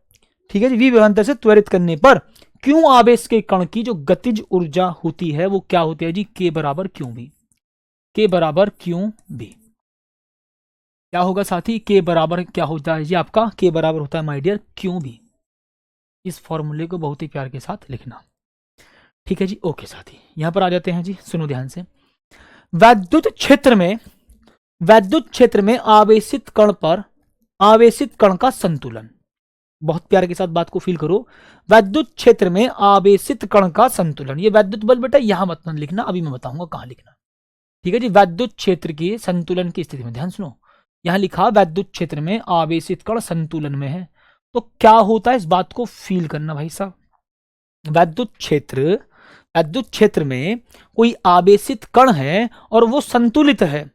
ठीक है जी, विभवांतर से त्वरित करने पर क्यों आवेश के कण की जो गतिज ऊर्जा होती है वो क्या होती है जी, के बराबर क्यों भी, के बराबर क्यों भी। क्या होगा साथी, के बराबर क्या होता है जी आपका, के बराबर होता है माय डियर क्यों भी। इस फॉर्मूले को बहुत ही प्यार के साथ लिखना, ठीक है जी, ओके साथी। यहां पर आ जाते हैं जी, सुनो ध्यान से। वैद्युत क्षेत्र में आवेशित कण पर आवेशित कण का संतुलन, बहुत प्यार के साथ बात को फील करो। वैद्युत क्षेत्र में आवेशित कण का संतुलन, ये वैद्युत बल बेटा यहां मत लिखना, अभी मैं बताऊंगा कहां लिखना, ठीक है जी। वैद्युत क्षेत्र के संतुलन की स्थिति में, ध्यान सुनो, यहां लिखा वैद्युत क्षेत्र में आवेशित कण संतुलन में है, तो क्या होता है इस बात को फील करना भाई साहब। वैद्युत क्षेत्र में कोई आवेशित कण है और वो संतुलित है,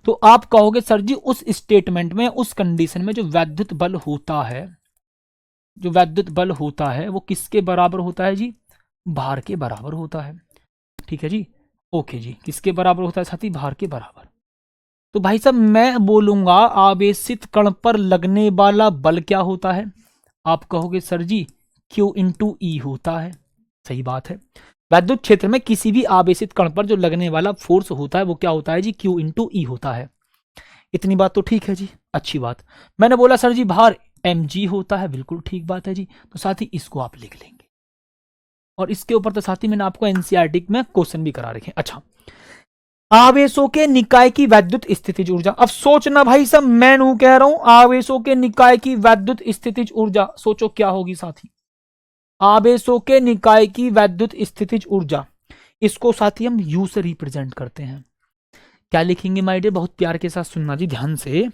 तो आप कहोगे सर जी उस स्टेटमेंट में, उस कंडीशन में जो वैद्युत बल होता है, जो वैद्युत बल होता है वो किसके बराबर होता है जी, भार के बराबर होता है, ठीक है जी, ओके जी। किसके बराबर होता है साथी, भार के बराबर। तो भाई साहब मैं बोलूंगा आवेशित कण पर लगने वाला बल क्या होता है, आप कहोगे सर जी Q इंटू ई होता है, सही बात है। वैद्युत क्षेत्र में किसी भी आवेशित कण पर जो लगने वाला फोर्स होता है वो क्या होता है जी, Q इंटू ई होता है। इतनी बात तो ठीक है जी, अच्छी बात। मैंने बोला सर जी भार mg होता है, बिल्कुल ठीक बात है जी, तो साथ ही इसको आप लिख लेंगे। और इसके ऊपर तो साथ ही मैंने आपको एनसीईआरटी में क्वेश्चन भी करा रखे। अच्छा, आवेशों के निकाय की वैद्युत स्थितिज ऊर्जा। अब सोचना भाई साहब, मैं नू कह रहा हूं आवेशों के निकाय की वैद्युत स्थितिज ऊर्जा, सोचो क्या होगी साथी, आवेशों के निकाय की वैद्युत स्थितिज ऊर्जा, इसको साथी हम U से रिप्रेजेंट करते हैं। क्या लिखेंगे माय डियर, बहुत प्यार के साथ सुनना जी ध्यान से।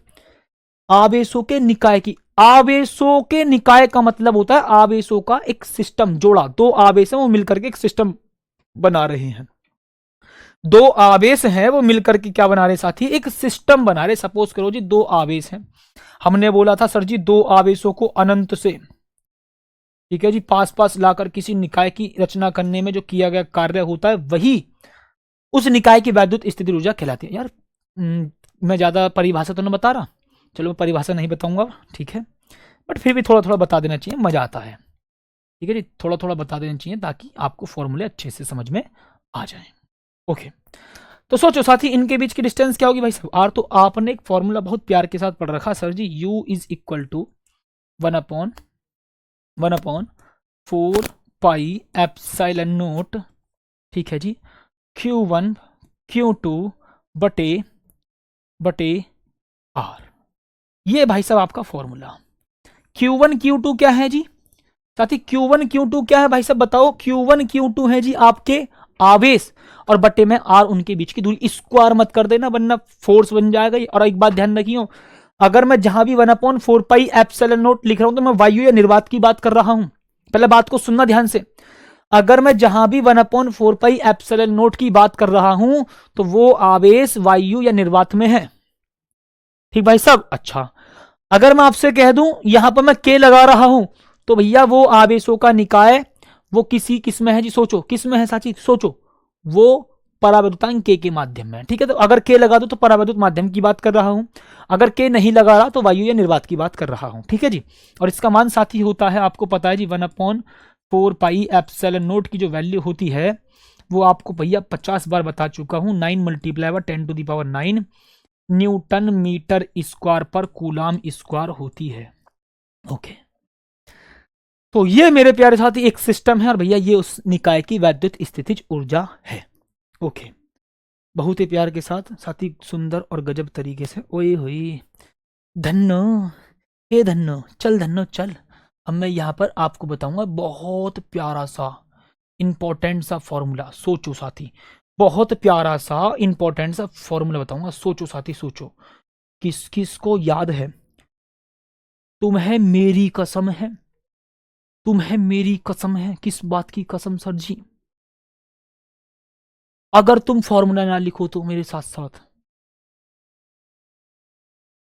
आवेशों के निकाय की, आवेशों के निकाय का मतलब होता है आवेशों का एक सिस्टम जोड़ा, दो आवेश हैं वो मिलकर के एक सिस्टम बना रहे हैं, दो आवेश हैं वो मिलकर के क्या बना रहे साथी, एक सिस्टम बना रहे। सपोज करो जी दो आवेश हैं, हमने बोला था सर जी दो आवेशों को अनंत से, ठीक है जी, पास पास लाकर किसी निकाय की रचना करने में जो किया गया कार्य होता है वही उस निकाय की वैद्युत स्थिति ऊर्जा कहलाती है। यार मैं ज्यादा परिभाषा तो नहीं बता रहा, चलो मैं परिभाषा नहीं बताऊंगा, ठीक है, बट फिर भी थोड़ा थोड़ा बता देना चाहिए, मजा आता है, ठीक है जी, थोड़ा थोड़ा बता देना चाहिए ताकि आपको फॉर्मूले अच्छे से समझ में आ जाए। ओके, तो सोचो साथी इनके बीच की डिस्टेंस क्या होगी भाई साहब, आर। तो आपने एक फॉर्मूला बहुत प्यार के साथ पढ़ रखा sir ji, U is equal to 1/4 pi epsilon naught, ठीक है जी, Q1 Q2 बटे R। ये भाई साहब आपका फॉर्मूला। Q1 Q2 क्या है जी साथी, Q1 Q2 क्या है भाई साहब बताओ, Q1 Q2 है जी आपके आवेश और बटे में आर उनके बीच की दूरी, स्क्वायर मत कर देना वरना फोर्स बन जाएगा ये। और एक बात ध्यान रखियो, अगर मैं जहां भी 1/4 पाई एप्सिलॉन नॉट लिख रहा हूं तो मैं वायु या निर्वात की बात कर रहा हूं। पहले बात को सुनना ध्यान से, अगर मैं जहां भी 1/4 पाई एप्सिलॉन नॉट की बात कर रहा हूं तो वो आवेश वायु या निर्वात में है। ठीक भाई साहब। अच्छा, अगर मैं आपसे कह दूं यहां पर मैं के लगा रहा हूं तो भैया वो आवेशों का निकाय वो किस में है जी, सोचो किस में है साची, सोचो, वो परावैद्युतांक के माध्यम में। ठीक है, तो अगर के लगा दो तो परावैद्युत माध्यम की बात कर रहा हूं, अगर के नहीं लगा रहा तो वायु या निर्वात की बात कर रहा हूं। ठीक है जी, और इसका मान साथी होता है, आपको पता है जी, 1/4 पाई एप्सिलॉन नॉट की जो वैल्यू होती है वो आपको भैया 50 बार बता चुका हूं, 9 × 10⁹ न्यूटन मीटर स्क्वायर पर कूलाम स्क्वायर होती है। ओके, तो ये मेरे प्यारे साथी एक सिस्टम है और भैया ये उस निकाय की वैद्युत स्थितिज ऊर्जा है। ओके, बहुत ही प्यार के साथ साथी, सुंदर और गजब तरीके से। ओए हुई धन्नो, हे धन्नो, चल धन्नो चल। अब मैं यहाँ पर आपको बताऊंगा बहुत प्यारा सा इंपॉर्टेंट सा फॉर्मूला, सोचो साथी, बहुत प्यारा सा इंपॉर्टेंट सा फॉर्मूला बताऊंगा, सोचो साथी सोचो। किस किस को याद है? तुम्हें मेरी कसम है, तुम्हें मेरी कसम है। किस बात की कसम सर जी? अगर तुम फॉर्मूला ना लिखो तो मेरे साथ साथ,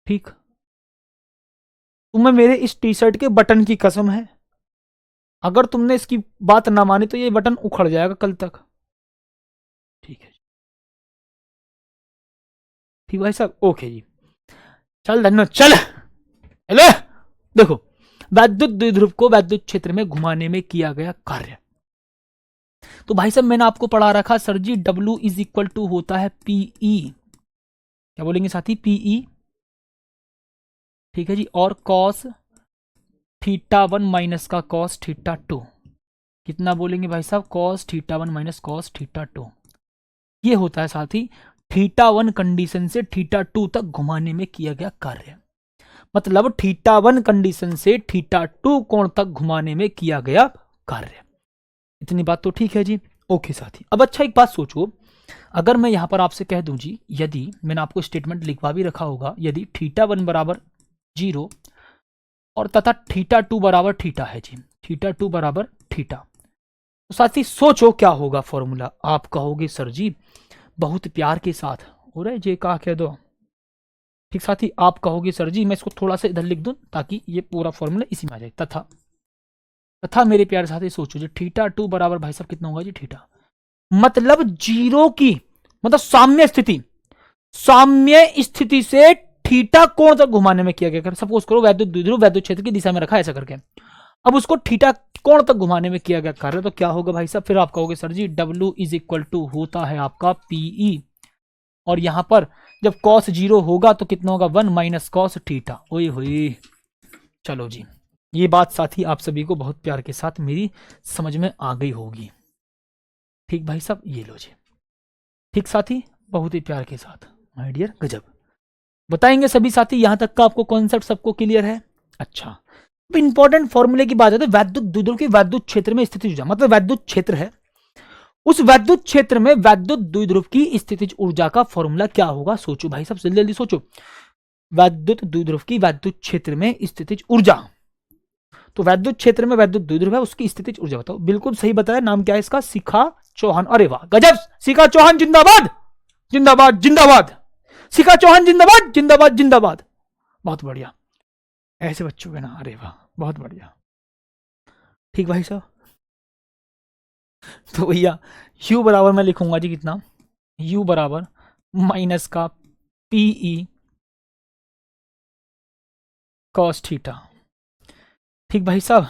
ठीक, तुम्हें मेरे इस टी शर्ट के बटन की कसम है, अगर तुमने इसकी बात ना मानी तो ये बटन उखड़ जाएगा कल तक। ठीक है, ठीक भाई साहब, ओके जी, चल धन्नो चल। हेलो, देखो, वैद्युत द्विध्रुव को वैद्युत क्षेत्र में घुमाने में किया गया कार्य, तो भाई साहब मैंने आपको पढ़ा रखा sir ji, W is equal to होता है PE, क्या बोलेंगे साथी, PE। ठीक है जी, और cos θ1 माइनस का cos θ2, कितना बोलेंगे भाई साहब, cos θ1 माइनस cos θ2, ये होता है साथी θ1 कंडीशन से θ2 तक घुमाने में किया गया कार्य। मतलब θ1 कंडीशन से θ2 कोण तक घुमाने में किया गया कार्य। इतनी बात तो ठीक है जी। ओके साथी, अब अच्छा एक बात सोचो, अगर मैं यहां पर आपसे कह दूं जी, यदि मैंने आपको स्टेटमेंट लिखवा भी रखा होगा, यदि θ1 बराबर 0 और तथा θ2 बराबर थीटा है जी, θ2 बराबर थीटा, तो साथी सोचो क्या होगा फॉर्मूला। आप कहोगे सर जी बहुत प्यार के साथ, हो रहा है जे कहा कह दो। ठीक साथी, आप कहोगे सर जी मैं इसको थोड़ा सा इधर लिख दूं ताकि ये पूरा फॉर्मूला इसी में आ जाए, तथा मेरे प्यारे साथी सोचो जी, θ2 बराबर भाई साहब कितना होगा जी, थीटा, मतलब 0 की, मतलब साम्य स्थिति, साम्य स्थिति से थीटा कोण तक घुमाने में किया गया। सपोज करो वैद्युत द्विध्रुव वैद्युत क्षेत्र की दिशा में रखा ऐसा करके, अब उसको थीटा कोण तक घुमाने में किया गया कार्य, तो क्या होगा भाई साहब, फिर आप कहोगे sir ji W is equal to होता है आपका PE, और यहां पर जब cos 0 होगा तो कितना होगा, 1 माइनस cos थीटा। ओए होए, चलो जी, ये बात साथी आप सभी को बहुत प्यार के साथ मेरी समझ में आ गई होगी। ठीक भाई साहब, ये लो जी, ठीक साथी, बहुत ही प्यार के साथ, माय डियर गजब, बताएंगे सभी साथी, यहां तक का आपको कॉन्सेप्ट सबको क्लियर है? अच्छा, इंपॉर्टेंट फॉर्मूले की बात है, वैद्युत द्विध्रुव की वैद्युत क्षेत्र में स्थितिज ऊर्जा, मतलब वैद्युत क्षेत्र है, उस वैद्युत क्षेत्र में वैद्युत द्विध्रुव की स्थितिज ऊर्जा का फॉर्मूला क्या होगा? सोचो भाई साहब, जल्दी जल्दी सोचो, वैद्युत द्विध्रुव की वैद्युत क्षेत्र में स्थितिज ऊर्जा, तो वैद्युत क्षेत्र में वैद्युत द्विध्रुव है, उसकी स्थितिज ऊर्जा बताओ। बिल्कुल सही बताया, नाम क्या है इसका, शिखा चौहान। अरे वाह गजब, शिखा चौहान जिंदाबाद जिंदाबाद जिंदाबाद, शिखा चौहान जिंदाबाद जिंदाबाद जिंदाबाद, बहुत बढ़िया, ऐसे बच्चों के ना, अरे वाह बहुत बढ़िया। ठीक भाई साहब, तो भैया U बराबर मैं लिखूंगा जी कितना, U बराबर माइनस का PE cos थीटा। ठीक भाई साहब,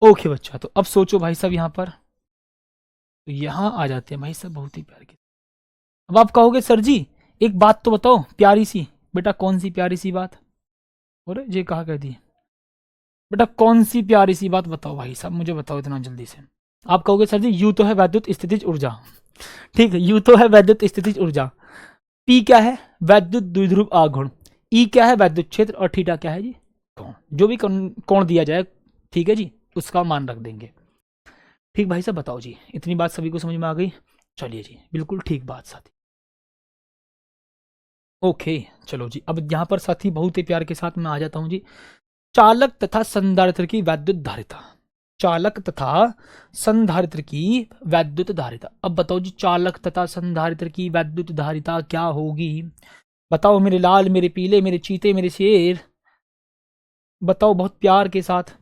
ओके बच्चा, तो अब सोचो भाई साहब यहां पर, तो यहां आ जाते हैं भाई साहब बहुत ही प्यार के। अब आप कहोगे सर जी एक बात तो बताओ प्यारी सी, बेटा कौन सी प्यारी सी बात, और ये कहा कह दी, बेटा कौन सी प्यारी सी बात बताओ भाई साहब, मुझे बताओ इतना जल्दी से। आप कहोगे सर जी यू तो है वैद्युत स्थितिज ऊर्जा, ठीक है, यू तो है वैद्युत स्थितिज ऊर्जा, पी क्या है, वैद्युत द्विध्रुव आघूर्ण, ई क्या है वैद्युत क्षेत्र, और थीटा क्या है जी, कोण, जो भी कोण दिया जाए, ठीक है जी, उसका मान रख देंगे। ठीक भाई साहब, बताओ जी, इतनी बात सभी को समझ में आ गई? चलिए जी, बिल्कुल ठीक बात साथी। ओके, चलो जी, अब यहाँ पर साथी बहुत ही प्यार के साथ मैं आ जाता हूँ जी। चालक तथा संधारित्र की वैद्युत धारिता, चालक तथा संधारित्र की वैद्युत धारिता। अब बताओ जी, चालक तथा संधारित्र की वैद्युत धारिता क्या होगी? बताओ मेरे लाल, मेरे पीले, मेरे चीते, मेरे शेर, बताओ बहुत प्यार के साथ।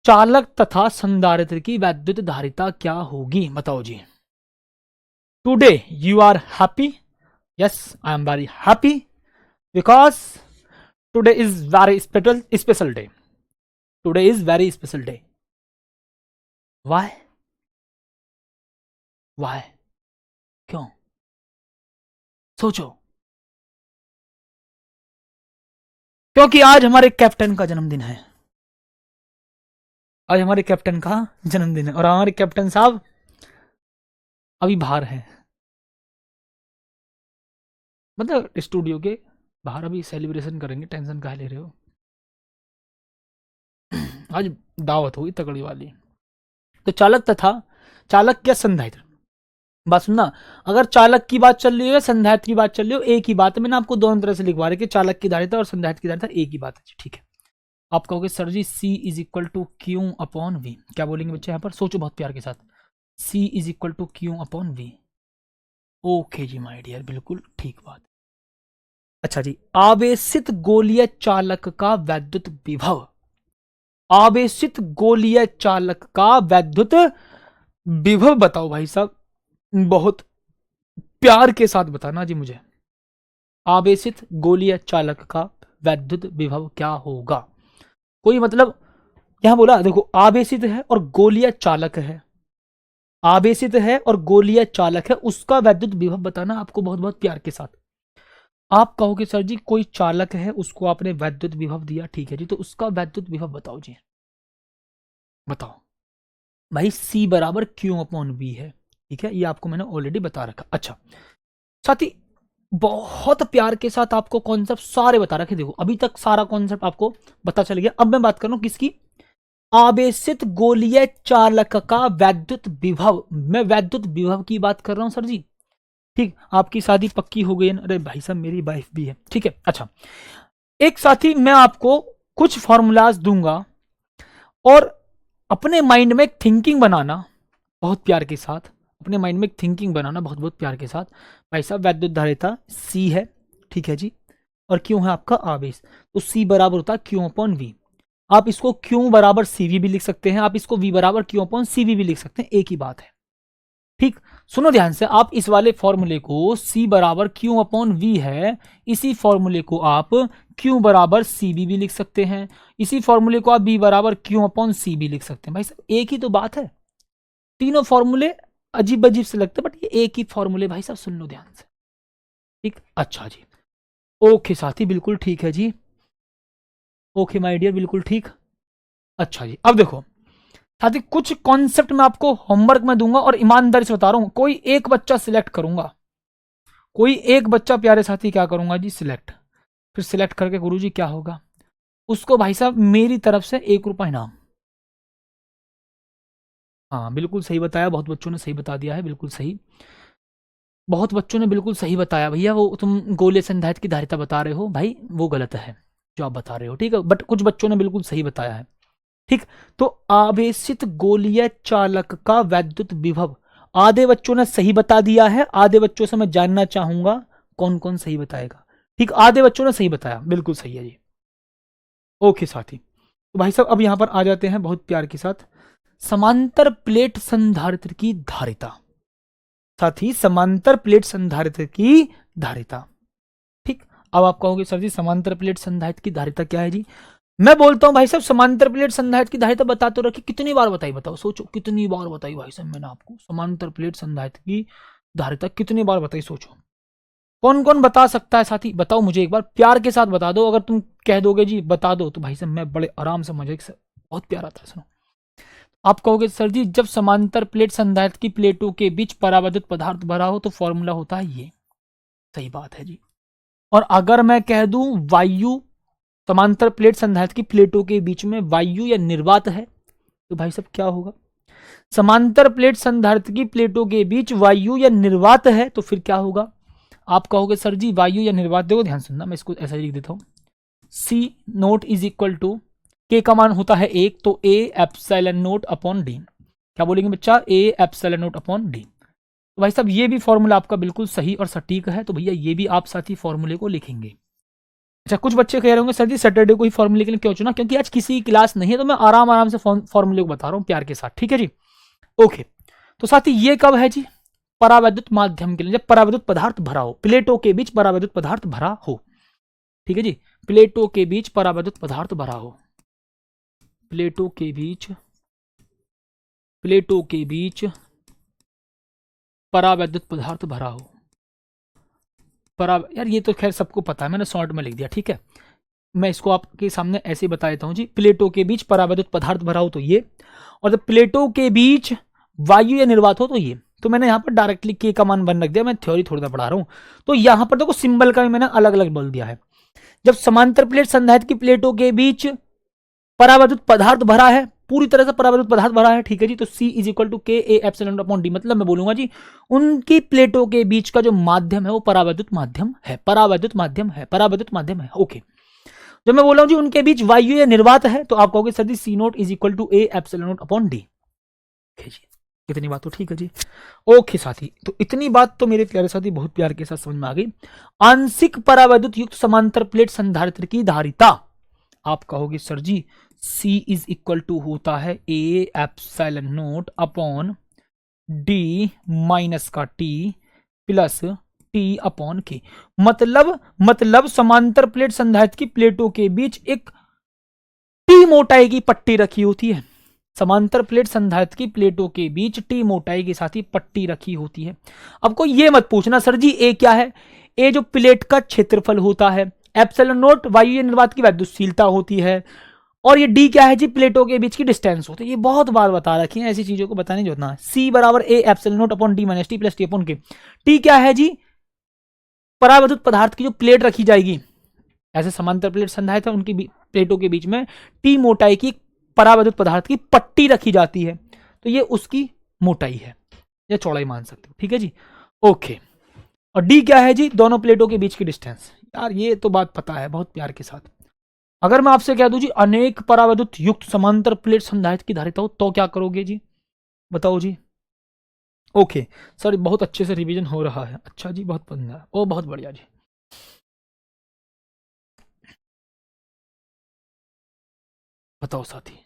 चालक तथा संधारित्र की वैद्युत धारिता क्या होगी? बताओ जी। Today you are happy? Yes, I am very happy because today is very special day. Today is very special day. Why? Why? क्यों? सोचो। क्योंकि आज हमारे कैप्टन का जन्मदिन है। आज हमारे कैप्टन का जन्मदिन है और हमारे कैप्टन साहब अभी बाहर हैं, मतलब स्टूडियो के बाहर अभी सेलिब्रेशन करेंगे। टेंशन काहे ले रहे हो? आज दावत होगी तगड़ी वाली। तो चालक तथा चालक या संधारित्र, बात सुनना। अगर चालक की बात चल रही है, संधारित्र की बात चल रही हो, एक ही बात है। मैंने आपको दोनों तरह से लिखवा रहे कि चालक की धारिता और संधारित्र की धारिता एक ही बात है। ठीक है, आप कहोगे sir ji C is equal to Q upon V, क्या बोलेंगे बच्चे? यहाँ पर सोचो बहुत प्यार के साथ। C is equal to Q upon V. Okay जी माय डियर, बिल्कुल ठीक बात। अच्छा जी, आवेशित गोलीय चालक का वैद्युत विभव, आवेशित गोलीय चालक का वैद्युत विभव बताओ भाई साहब, बहुत प्यार के साथ बताना जी मुझे। आवेशित गोलीय चालक का वैद्युत विभव क्या होगा? कोई मतलब यहां बोला, देखो आवेशित है और गोलीय चालक है, आवेशित है और गोलीय चालक है, उसका वैद्युत विभव बताना आपको बहुत बहुत प्यार के साथ। आप कहोगे सर जी कोई चालक है, उसको आपने वैद्युत विभव दिया, ठीक है जी, तो उसका वैद्युत विभव बताओ जी। बताओ भाई, C बराबर क्यू अपॉन वी है, ठीक है, ये आपको मैंने ऑलरेडी बता रखा। अच्छा साथी, बहुत प्यार के साथ आपको कॉन्सेप्ट सारे बता रखे। देखो अभी तक सारा कॉन्सेप्ट आपको पता चल गया। अब मैं बात कर रहा हूं किसकी? आवेशित गोलीय चालक का वैद्युत विभव। मैं वैद्युत विभव की बात कर रहा हूं सर जी। ठीक, आपकी शादी पक्की हो गई है? अरे भाई साहब मेरी वाइफ भी है, ठीक है। अच्छा, एक साथी मैं आपको कुछ फॉर्मूलाज दूंगा और अपने माइंड में एक थिंकिंग बनाना बहुत प्यार के साथ, अपने माइंड में एक थिंकिंग बनाना बहुत बहुत प्यार के साथ। भाई साहब वैद्युत धारिता C है, ठीक है जी, और क्यों है आपका आवेश, तो C बराबर होता है क्यू अपॉन वी। आप इसको क्यू बराबर CV भी लिख सकते हैं, आप इसको V बराबर क्यू अपॉन CV भी लिख सकते हैं, एक ही बात है। ठीक, सुनो ध्यान से, आप इस वाले फॉर्मूले को C बराबर क्यू अपॉन वी है, इसी फॉर्मूले को आप Q बराबर CV भी लिख सकते हैं, इसी फॉर्मूले को आप B बराबर क्यू अपॉन C भी लिख सकते हैं। भाई साहब एक ही तो बात है, तीनों फॉर्मूले अजीब अजीब से लगते हैं बट ये एक ही फॉर्मूले। भाई साहब सुन लो ध्यान से, ठीक। अच्छा जी, ओके साथी, बिल्कुल ठीक है जी, ओके माय डियर, बिल्कुल ठीक। अच्छा जी, अब देखो साथी, कुछ कॉन्सेप्ट मैं आपको होमवर्क में दूंगा और ईमानदारी से बता रहा हूं, कोई एक बच्चा सिलेक्ट करूंगा, कोई एक बच्चा प्यारे साथी क्या करूंगा जी, सिलेक्ट। फिर सिलेक्ट करके गुरुजी क्या होगा, उसको भाई साहब मेरी तरफ से ₹1 इनाम। हाँ बिल्कुल सही बताया, बहुत बच्चों ने सही बता दिया है, बिल्कुल सही, बहुत बच्चों ने बिल्कुल सही बताया। भैया वो तुम गोले संधारित्र की धारिता बता रहे हो भाई, वो गलत है जो आप बता रहे हो, ठीक है, बट कुछ बच्चों ने बिल्कुल सही बताया है। ठीक, तो आवेशित गोलीय चालक का वैद्युत विभव, आधे बच्चों ने सही बता दिया है, आधे बच्चों से मैं जानना चाहूंगा कौन कौन सही बताएगा। ठीक, आधे बच्चों ने सही बताया, बिल्कुल सही है जी। ओके साथी, तो भाई साहब अब यहां पर आ जाते हैं बहुत प्यार के साथ, समांतर प्लेट संधारित्र की धारिता। साथी समांतर प्लेट संधारित्र की धारिता, ठीक। अब आप कहोगे सर जी समांतर प्लेट संधारित्र की धारिता क्या है जी? मैं बोलता हूं भाई साहब समांतर प्लेट संधारित्र की धारिता बता तो रखी, कितनी बार बताई बताओ, सोचो कितनी बार बताई भाई साहब मैंने आपको समांतर प्लेट संधारित्र की धारिता कितनी बार बताई, सोचो कौन कौन बता सकता है साथी, बताओ मुझे एक बार प्यार के साथ बता दो। अगर तुम कह दोगे जी बता दो तो भाई साहब मैं बड़े आराम से मजे से, बहुत प्यार आता है, सुनो। आप कहोगे सर जी जब समांतर प्लेट संधारित्र की प्लेटों के बीच परावर्तित पदार्थ भरा हो तो फॉर्मूला होता है ये, सही बात है जी। और अगर मैं कह दूं वायु समांतर प्लेट संधारित्र की प्लेटों के बीच में वायु या निर्वात है, तो भाई साहब क्या होगा? समांतर प्लेट संधारित्र की प्लेटों के बीच वायु या निर्वात है तो फिर क्या होगा? आप कहोगे सर जी वायु या निर्वात, देखो ध्यान सुनना, मैं इसको ऐसा लिख देता हूं, सी नोट इज इक्वल टू के का मान होता है 1, तो ए एप्सिलॉन नोट अपॉन डी। क्या बोलेंगे बच्चा? ए एप्सिलॉन नोट अपॉन डी। तो भाई साहब ये भी फॉर्मूला आपका बिल्कुल सही और सटीक है, तो भैया ये भी आप साथी फॉर्मूले को लिखेंगे। अच्छा, कुछ बच्चे कह रहे होंगे सर जी सैटरडे को ही फॉर्मूले के लिए क्यों चुना? क्योंकि आज किसी क्लास नहीं है, तो मैं आराम आराम से फॉर्मूले को बता रहा हूँ प्यार के साथ, ठीक है जी। ओके, तो साथी ये कब है जी? परावैद्युत माध्यम के लिए, जब परावैद्युत पदार्थ भरा हो, प्लेटों के बीच परावैद्युत पदार्थ भरा हो, ठीक है जी। प्लेटों के बीच परावैद्युत पदार्थ भरा हो, प्लेटों के बीच परावैद्युत पदार्थ भरा हो। यार ये तो खैर सबको पता है, मैंने शॉर्ट में लिख दिया, ठीक है। मैं इसको आपके सामने ऐसे बता देता हूं जी। प्लेटों के बीच परावैद्युत पदार्थ भरा हो तो ये, और जब प्लेटों के बीच वायु या निर्वात हो तो ये। तो मैंने यहाँ पर डायरेक्टली के का मान 1 रख दिया, मैं थ्योरी थोड़ी ना पढ़ा रहा हूँ। तो यहाँ पर देखो सिंबल का भी मैंने अलग अलग बोल दिया है। जब समांतर प्लेट संधारित्र की प्लेटों के बीच परावैद्युत पदार्थ भरा है, पूरी तरह से परावैद्युत पदार्थ भरा है, ठीक है जी, तो C इज इक्वल टू के ए एप्सिलॉन अपॉन डी। मतलब मैं बोलूंगा जी उनकी प्लेटों के बीच का जो माध्यम है वो परावैद्युत माध्यम है, परावैद्युत माध्यम है, परावैद्युत माध्यम है। ओके, जब मैं बोल रहा हूं जी उनके बीच वायु या निर्वात है, तो आप कहोगे sir ji C naught is equal to A epsilon naught upon D. इतनी बात तो ठीक है जी। ओके साथी, तो इतनी बात तो मेरे प्यारे साथी बहुत प्यार के साथ समझ में आ गई। आंशिक परावैद्युत युक्त समांतर प्लेट संधारित्र की धारिता, आप कहोगे sir ji C is equal to होता है A epsilon naught upon D minus का T plus T upon K. मतलब समांतर प्लेट संधारित्र की प्लेटों के बीच एक टी मोटाई की पट्टी रखी होती है। समांतर प्लेट संधारित्र की प्लेटों के बीच टी मोटाई के साथ ही पट्टी रखी होती है। अब कोई ये मत पूछना सर जी ए क्या है? ए जो प्लेट का क्षेत्रफल होता है, एप्सिलॉन नोट वायु या निर्वात की वैद्युतशीलता होती है, और ये डी क्या है जी? प्लेटों के बीच की डिस्टेंस होती है। ये बहुत बार बता रखी है, ऐसी चीजों को बताने जो ना। सी बराबर ए epsilon naught upon D minus T plus T upon के। टी क्या है जी? परावैद्युत पदार्थ की जो प्लेट रखी जाएगी, ऐसे समांतर प्लेट संधारित्र है उनकी प्लेटों के बीच में टी मोटाई की परावैद्युत पदार्थ की पट्टी रखी जाती है, तो ये उसकी मोटाई है या चौड़ाई मान सकते हो, ठीक है जी। ओके, और डी क्या है जी? दोनों प्लेटों के बीच की डिस्टेंस। यार ये तो बात पता है बहुत प्यार के साथ। अगर मैं आपसे कह दूं जी अनेक परावैद्युत युक्त समांतर प्लेट संधारित्र की धारिता हो तो क्या करोगे जी? बताओ जी। ओके सर, बहुत अच्छे से रिवीजन हो रहा है। अच्छा जी, बहुत बढ़िया, ओ बहुत बढ़िया जी। बताओ साथी,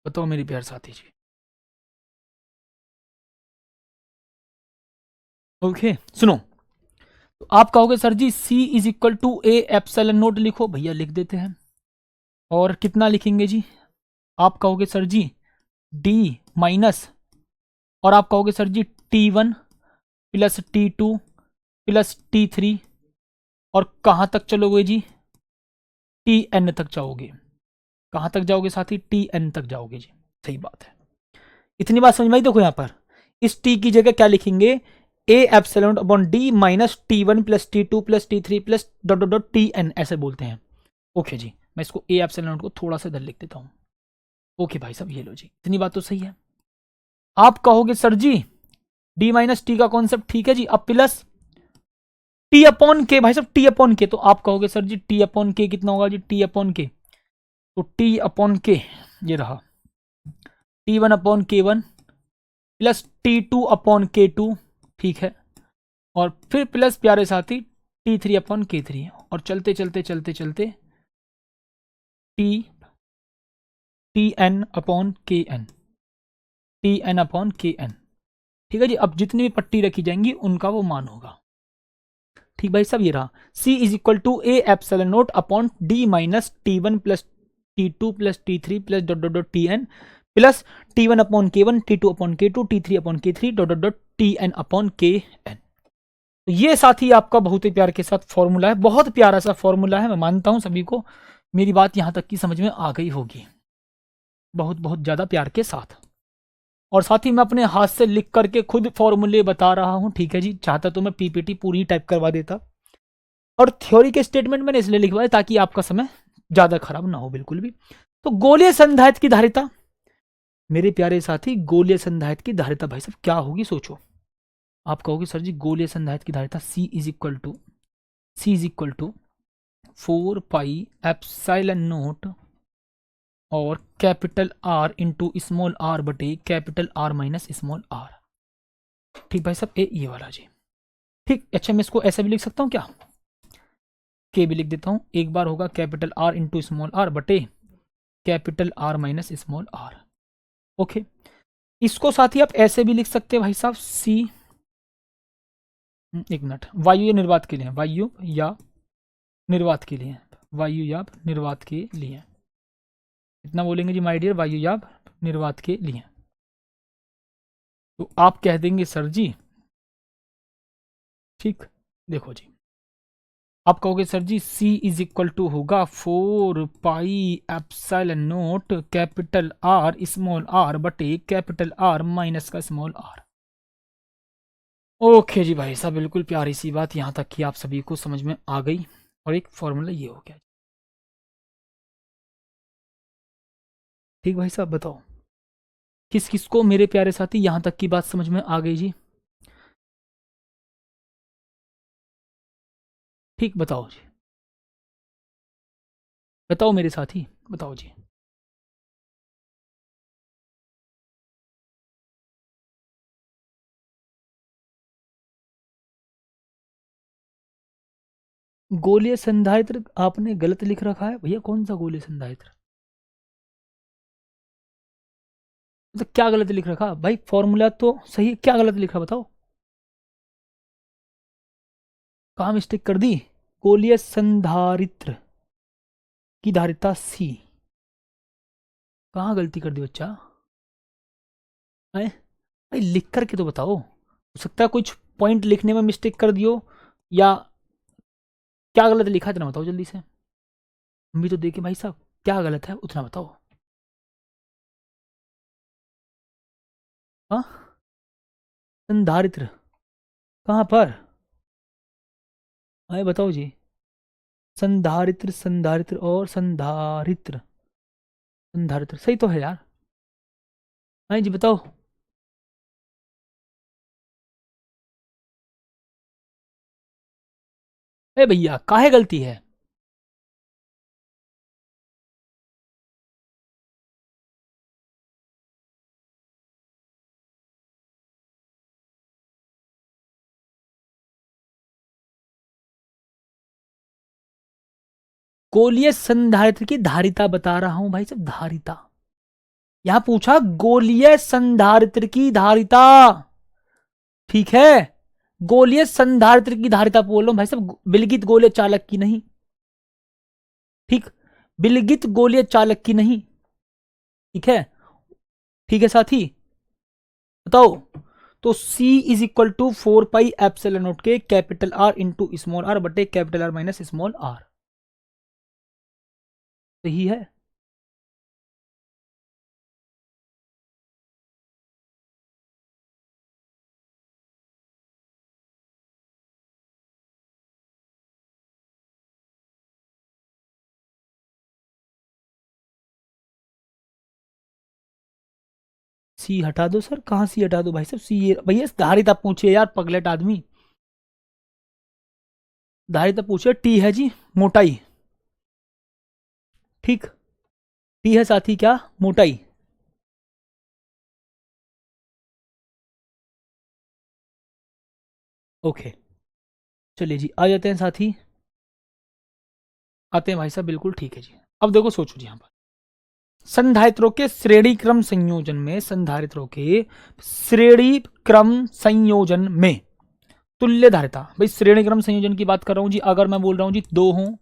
बताओ मेरी प्यार साथी जी। ओके सुनो, तो आप कहोगे sir ji C is equal to A epsilon naught लिखो। भैया लिख देते हैं। और कितना लिखेंगे जी? आप कहोगे सर जी D माइनस, और आप कहोगे सर जी T1 plus T2 plus T3, और कहाँ तक चलोगे जी? TN तक जाओगे। कहाँ तक जाओगे साथी? TN तक जाओगे जी। सही बात है, इतनी बात समझ में आई। देखो यहाँ पर इस T की जगह क्या लिखेंगे? A epsilon upon D minus T1 plus T2 plus T3 plus dot dot dot TN ऐसे बोलते हैं। ओके जी, मैं इसको ए एप्सिलॉन को थोड़ा सा इधर लिख देता हूँ। ओके भाई साहब, ये लो जी, इतनी बात तो सही है। आप कहोगे sir G D minus T का कॉन्सेप्ट ठीक है जी, अब प्लस टी अपॉन के। भाई साहब टी अपॉन के, तो आप कहोगे सर जी टी अपॉन के कितना होगा जी? टी अपॉन के, तो टी अपॉन के ये रहा T1 upon K1 plus T2 upon K2, ठीक है, और फिर प्लस प्यारे साथी T3 अपॉन K3, और चलते चलते चलते चलते TN upon KN, TN upon KN, ठीक है जी। अब जितनी भी पट्टी रखी जाएंगी उनका वो मान होगा, ठीक भाई साहब। ये रहा C is equal to A epsilon naught upon D minus T1 plus T2 plus T3 plus dot dot dot TN plus T1 upon K1 T2 upon K2 T3 upon K3 dot dot dot TN upon KN। तो ये साथी आपका बहुत ही प्यार के साथ formula है, बहुत प्यारा सा फॉर्मूला है। मैं मानता हूं सभी को मेरी बात यहां तक की समझ में आ गई होगी, बहुत बहुत ज्यादा प्यार के साथ। और साथ ही मैं अपने हाथ से लिख करके खुद फॉर्मूले बता रहा हूं, ठीक है जी। चाहता तो मैं पीपीटी पूरी टाइप करवा देता, और थ्योरी के स्टेटमेंट मैंने इसलिए लिखवाए ताकि आपका समय ज्यादा खराब ना हो बिल्कुल भी। तो गोलीय संधारित्र की धारिता, मेरे प्यारे साथी गोलीय संधारित्र की धारिता भाई साहब क्या होगी सोचो। आप कहोगे सर जी गोलीय संधारित्र की धारिता C is equal to 4 pi epsilon naught और capital R into small r बटे capital R minus small r। ठीक भाई साहब ये वाला जी। ठीक, अच्छा मैं इसको ऐसा भी लिख सकता हूँ क्या, के भी लिख देता हूँ। एक बार होगा capital R into small r बटे capital R minus small r। Okay, इसको साथ ही आप ऐसे भी लिख सकते हैं भाई साहब C, एक मिनट, वायु या निर्वात के लिए, वायु या निर्वात के लिए, वायु या निर्वात के लिए, इतना बोलेंगे जी माय डियर, वायु या निर्वात के लिए। तो आप कह देंगे सर जी, ठीक, देखो जी, आप कहोगे sir ji C is equal to होगा 4 pi epsilon naught capital R small r बटे कैपिटल R माइनस का स्मॉल r। ओके जी भाई साहब, बिल्कुल प्यारी सी बात, यहाँ तक कि आप सभी को समझ में आ गई। और एक फॉर्मूला ये हो गया। ठीक भाई साहब, बताओ किस किस को मेरे प्यारे साथी यहाँ तक की बात समझ में आ गई जी। ठीक, बताओ जी, बताओ मेरे साथी, बताओ जी। गोलीय संधारित्र आपने गलत लिख रखा है भैया, कौन सा गोलीय संधारित्र, मतलब क्या गलत लिख रखा भाई, फॉर्मूला तो सही है, क्या गलत लिखा बताओ, कहाँ मिस्टेक कर दी। गोलीय संधारित्र की धारिता C, कहाँ गलती कर दी बच्चा है भाई, लिख करके तो बताओ, हो सकता है कुछ पॉइंट लिखने में मिस्टेक कर दियो, या क्या गलत लिखा है इतना बताओ जल्दी से, हम भी तो देखें भाई साहब क्या गलत है उतना बताओ। हाँ, संधारित्र कहाँ पर, आए बताओ जी, संधारित्र, संधारित्र और संधारित्र, संधारित्र सही तो है यार, आए जी बताओ। ए भैया काहे गलती है, गोलीय संधारित्र की धारिता बता रहा हूं भाई साहब, धारिता, यहां पूछा गोलीय संधारित्र की धारिता, ठीक है, गोलीय संधारित्र की धारिता बोल रहा हूं भाई साहब, बिलगित गोलीय चालक की नहीं, ठीक, बिलगित गोलीय चालक की नहीं, ठीक है, ठीक है साथी, बताओ। तो C is equal to 4 pi epsilon naught के capital R into small r बटे capital R minus small r, सही है। C हटा दो सर, कहाँ C हटा दो भाई साहब, C भैया धारिता पूछिए यार पगलेट आदमी, धारिता पूछिए, T है जी मोटाई, ठीक, T है साथी क्या, मोटाई, ओके, चलिए जी आ जाते हैं साथी, आते हैं भाई साहब, बिल्कुल ठीक है जी। अब देखो सोचो जी, यहाँ पर संधारित्रों के श्रेणी क्रम संयोजन में, संधारित्रों के श्रेणी क्रम संयोजन में तुल्य धारिता, भाई श्रेणी क्रम संयोजन की बात कर रहा हूं जी, अगर मैं बोल रहा हूं जी दो हूं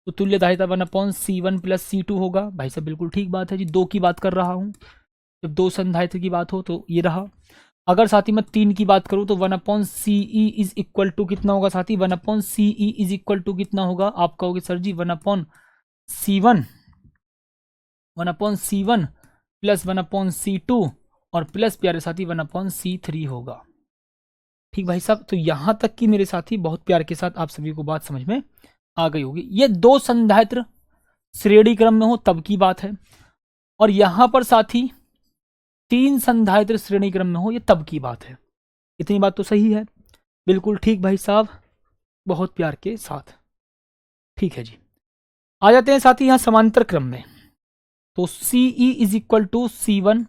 तो तुल्य धारिता 1/C1 प्लस C2 होगा, भाई साहब बिल्कुल ठीक बात है जी, दो की बात कर रहा हूं, जब दो संधारित्र की बात हो तो ये रहा। अगर साथी मैं तीन की बात करूं तो 1/CE इज इक्वल टू कितना होगा साथी, 1/CE इज इक्वल टू कितना होगा, आप कहोगे सर जी 1/C1, 1/C1 प्लस 1/C2 और प्लस प्यारे साथी 1/C3 होगा। ठीक भाई साहब, तो यहां तक कि मेरे साथी बहुत प्यार के साथ आप सभी को बात समझ में आ गई होगी, ये दो संधारित्र श्रेणी क्रम में हो तब की बात है, और यहां पर साथी तीन संधारित्र श्रेणी क्रम में हो, ये तब की बात है। इतनी बात तो सही है, बिल्कुल ठीक भाई साहब, बहुत प्यार के साथ। ठीक है जी, आ जाते हैं साथी यहाँ समांतर क्रम में। तो CE is equal to C1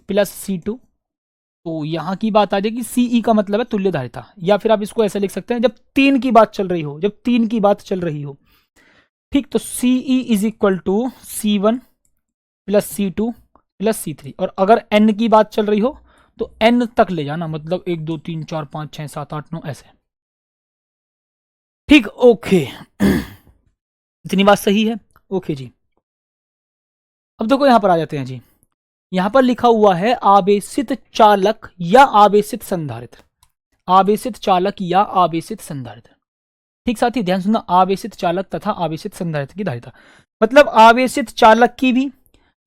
plus C2। तो यहाँ की बात आ जाएगी, CE का मतलब है तुल्य धारिता, या फिर आप इसको ऐसे लिख सकते हैं जब तीन की बात चल रही हो, जब तीन की बात चल रही हो। ठीक, तो CE is equal to C1 plus C2 plus C3। और अगर N की बात चल रही हो तो N तक ले जाना, मतलब 1 2 3 4 5 6 7 8 9 ऐसे। ठीक, ओके इतनी बात सही है, ओके जी। अब देखो यहां पर आ जाते हैं जी, यहां पर लिखा हुआ है आवेशित चालक या आवेशित संधारित्र, आवेशित चालक या आवेशित संधारित्र। ठीक साथी, ध्यान सुनना, आवेशित चालक तथा आवेशित संधारित्र की धारिता, मतलब आवेशित चालक की भी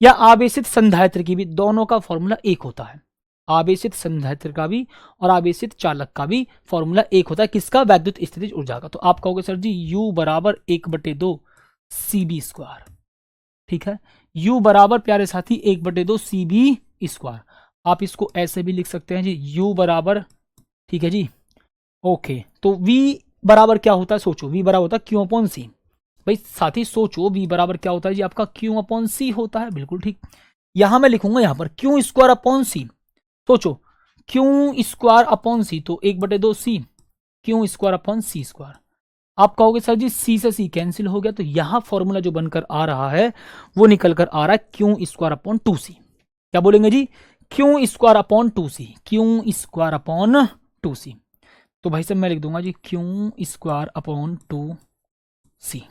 या आवेशित संधारित्र की भी, दोनों का फॉर्मूला एक होता है। आवेशित संधारित्र का भी और आवेशित चालक का भी फॉर्मूला एक होता है, किसका? वैद्युत स्थितिज ऊर्जा का। तो आप कहोगे सर जी U बराबर 1/2 CB स्क्वायर। ठीक है, U बराबर प्यारे साथी 1/2 CB स्क्वायर। आप इसको ऐसे भी लिख सकते हैं जी, U बराबर, ठीक है जी, ओके। तो V बराबर क्या होता है, सोचो, V बराबर होता है Q अपॉन C। भाई साथी सोचो, V बराबर क्या होता है जी, आपका Q अपॉन C होता है, बिल्कुल ठीक। यहां मैं लिखूंगा यहां पर Q स्क्वायर अपॉन C। सोचो, Q स्क्वायर अपॉन C, तो 1/2 C Q square upon C square. आप कहोगे सर जी C से C कैंसिल हो गया, तो यहां फॉर्मूला जो बनकर आ रहा है वो निकल कर आ रहा है Q स्क्वायर अपॉन 2C। क्या बोलेंगे जी? Q square upon 2C, Q square upon 2C। तो भाई साहब मैं लिख दूंगा जी Q स्क्वायर अपॉन 2C।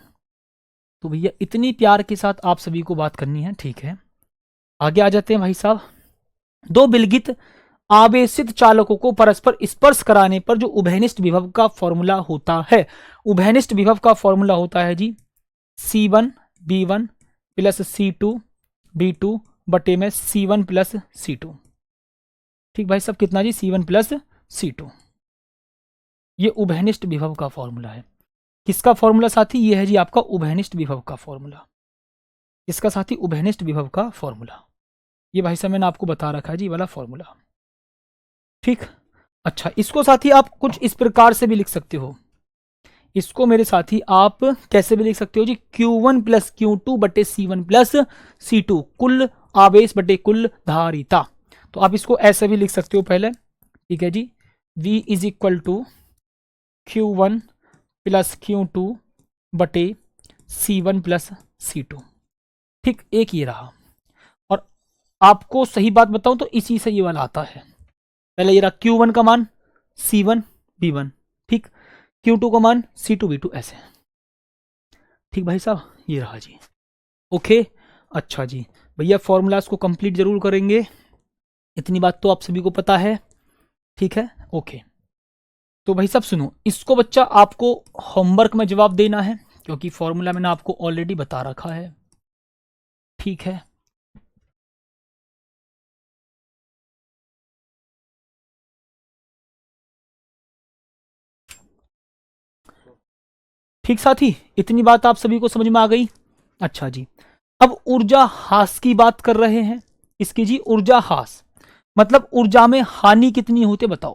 तो भैया इतनी प्यार के साथ आप सभी को बात करनी है, ठीक है। आगे आ जाते हैं भाई साहब, दो विलगित आवेशित चालकों को परस्पर स्पर्श कराने पर जो उभयनिष्ठ विभव का फॉर्मूला होता है, उभयनिष्ठ विभव का फॉर्मूला होता है जी C1 B1 plus C2 B2 बटे में C1 प्लस C2। ठीक भाई साहब, कितना जी? C1 plus C2। ये उभयनिष्ठ विभव का फॉर्मूला है। किसका फॉर्मूला साथी? ये है जी आपका उभयनिष्ठ विभव का फॉर्मूला। किसका साथी? उभयनिष्ठ विभव का फॉर्मूला। ये भाई साहब मैंने आपको बता रखा है जी वाला फॉर्मूला। ठीक, अच्छा, इसको साथी आप कुछ इस प्रकार से भी लिख सकते हो, इसको मेरे साथी आप कैसे भी लिख सकते हो जी, Q1 प्लस Q2 बटे C1 प्लस C2, कुल आवेश बटे कुल धारिता। तो आप इसको ऐसे भी लिख सकते हो पहले, ठीक है जी, V is equal to Q1 plus Q2 बटे C1 प्लस C2। ठीक, एक ये रहा। और आपको सही बात बताऊं तो इसी से ये वाला आता है। पहले ये रहा Q1 का मान C1 B1, ठीक, Q2 का मान C2 B2 ऐसे। ठीक भाई साहब, ये रहा जी, ओके। अच्छा जी भैया, फॉर्मूलाज को कंप्लीट जरूर करेंगे, इतनी बात तो आप सभी को पता है, ठीक है, ओके। तो भाई साहब सुनो, इसको बच्चा आपको होमवर्क में जवाब देना है, क्योंकि फॉर्मूला मैंने आपको ऑलरेडी बता रखा है, ठीक है। ठीक साथी, इतनी बात आप सभी को समझ में आ गई? अच्छा जी, अब ऊर्जा हास की बात कर रहे हैं। इसकी जी ऊर्जा हास मतलब ऊर्जा में हानि कितनी होती है बताओ।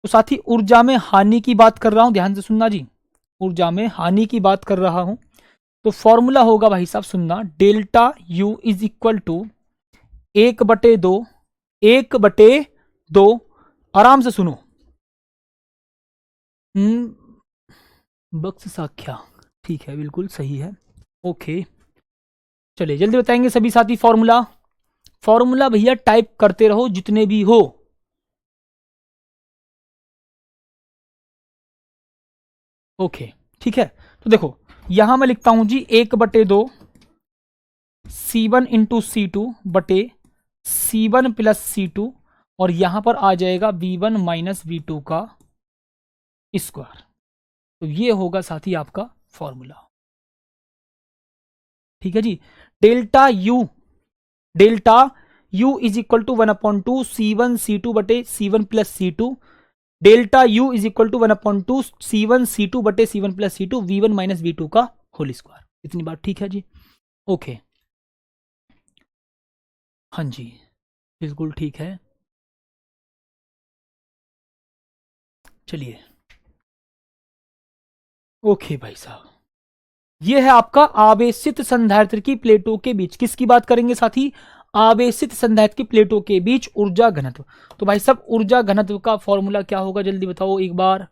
तो साथी ऊर्जा में हानि की बात कर रहा हूं, ध्यान से सुनना जी, ऊर्जा में हानि की बात कर रहा हूं। तो फॉर्मूला होगा भाई साहब सुनना, delta U is equal to 1/2, 1/2, आराम से सुनो, बक्स संख्या, ठीक है, बिल्कुल सही है, ओके। चलिए जल्दी बताएंगे सभी साथी फॉर्मूला। फॉर्मूला भैया टाइप करते रहो जितने भी हो, ओके, ठीक है। तो देखो यहां मैं लिखता हूं जी 1/2 C1 इंटू C2 बटे C1 प्लस C2, और यहां पर आ जाएगा V1 माइनस V2 का स्क्वायर। तो ये होगा साथी आपका फॉर्मूला, ठीक है जी। Delta U is equal to 1/2 C1 C2 बटे C1 plus C2, delta U is equal to 1/2 C1 C2 बटे C1 plus C2 V1 minus V2 का होल स्क्वायर। इतनी बात ठीक है जी, ओके। हाँ जी, बिल्कुल ठीक है। चलिए, ओके भाई साहब, ये है आपका आवेशित संधारित्र की प्लेटों के बीच, किसकी बात करेंगे साथी, आवेशित संधारित्र की प्लेटों के बीच ऊर्जा घनत्व। तो भाई साहब ऊर्जा घनत्व का फॉर्मूला क्या होगा, जल्दी बताओ एक बार।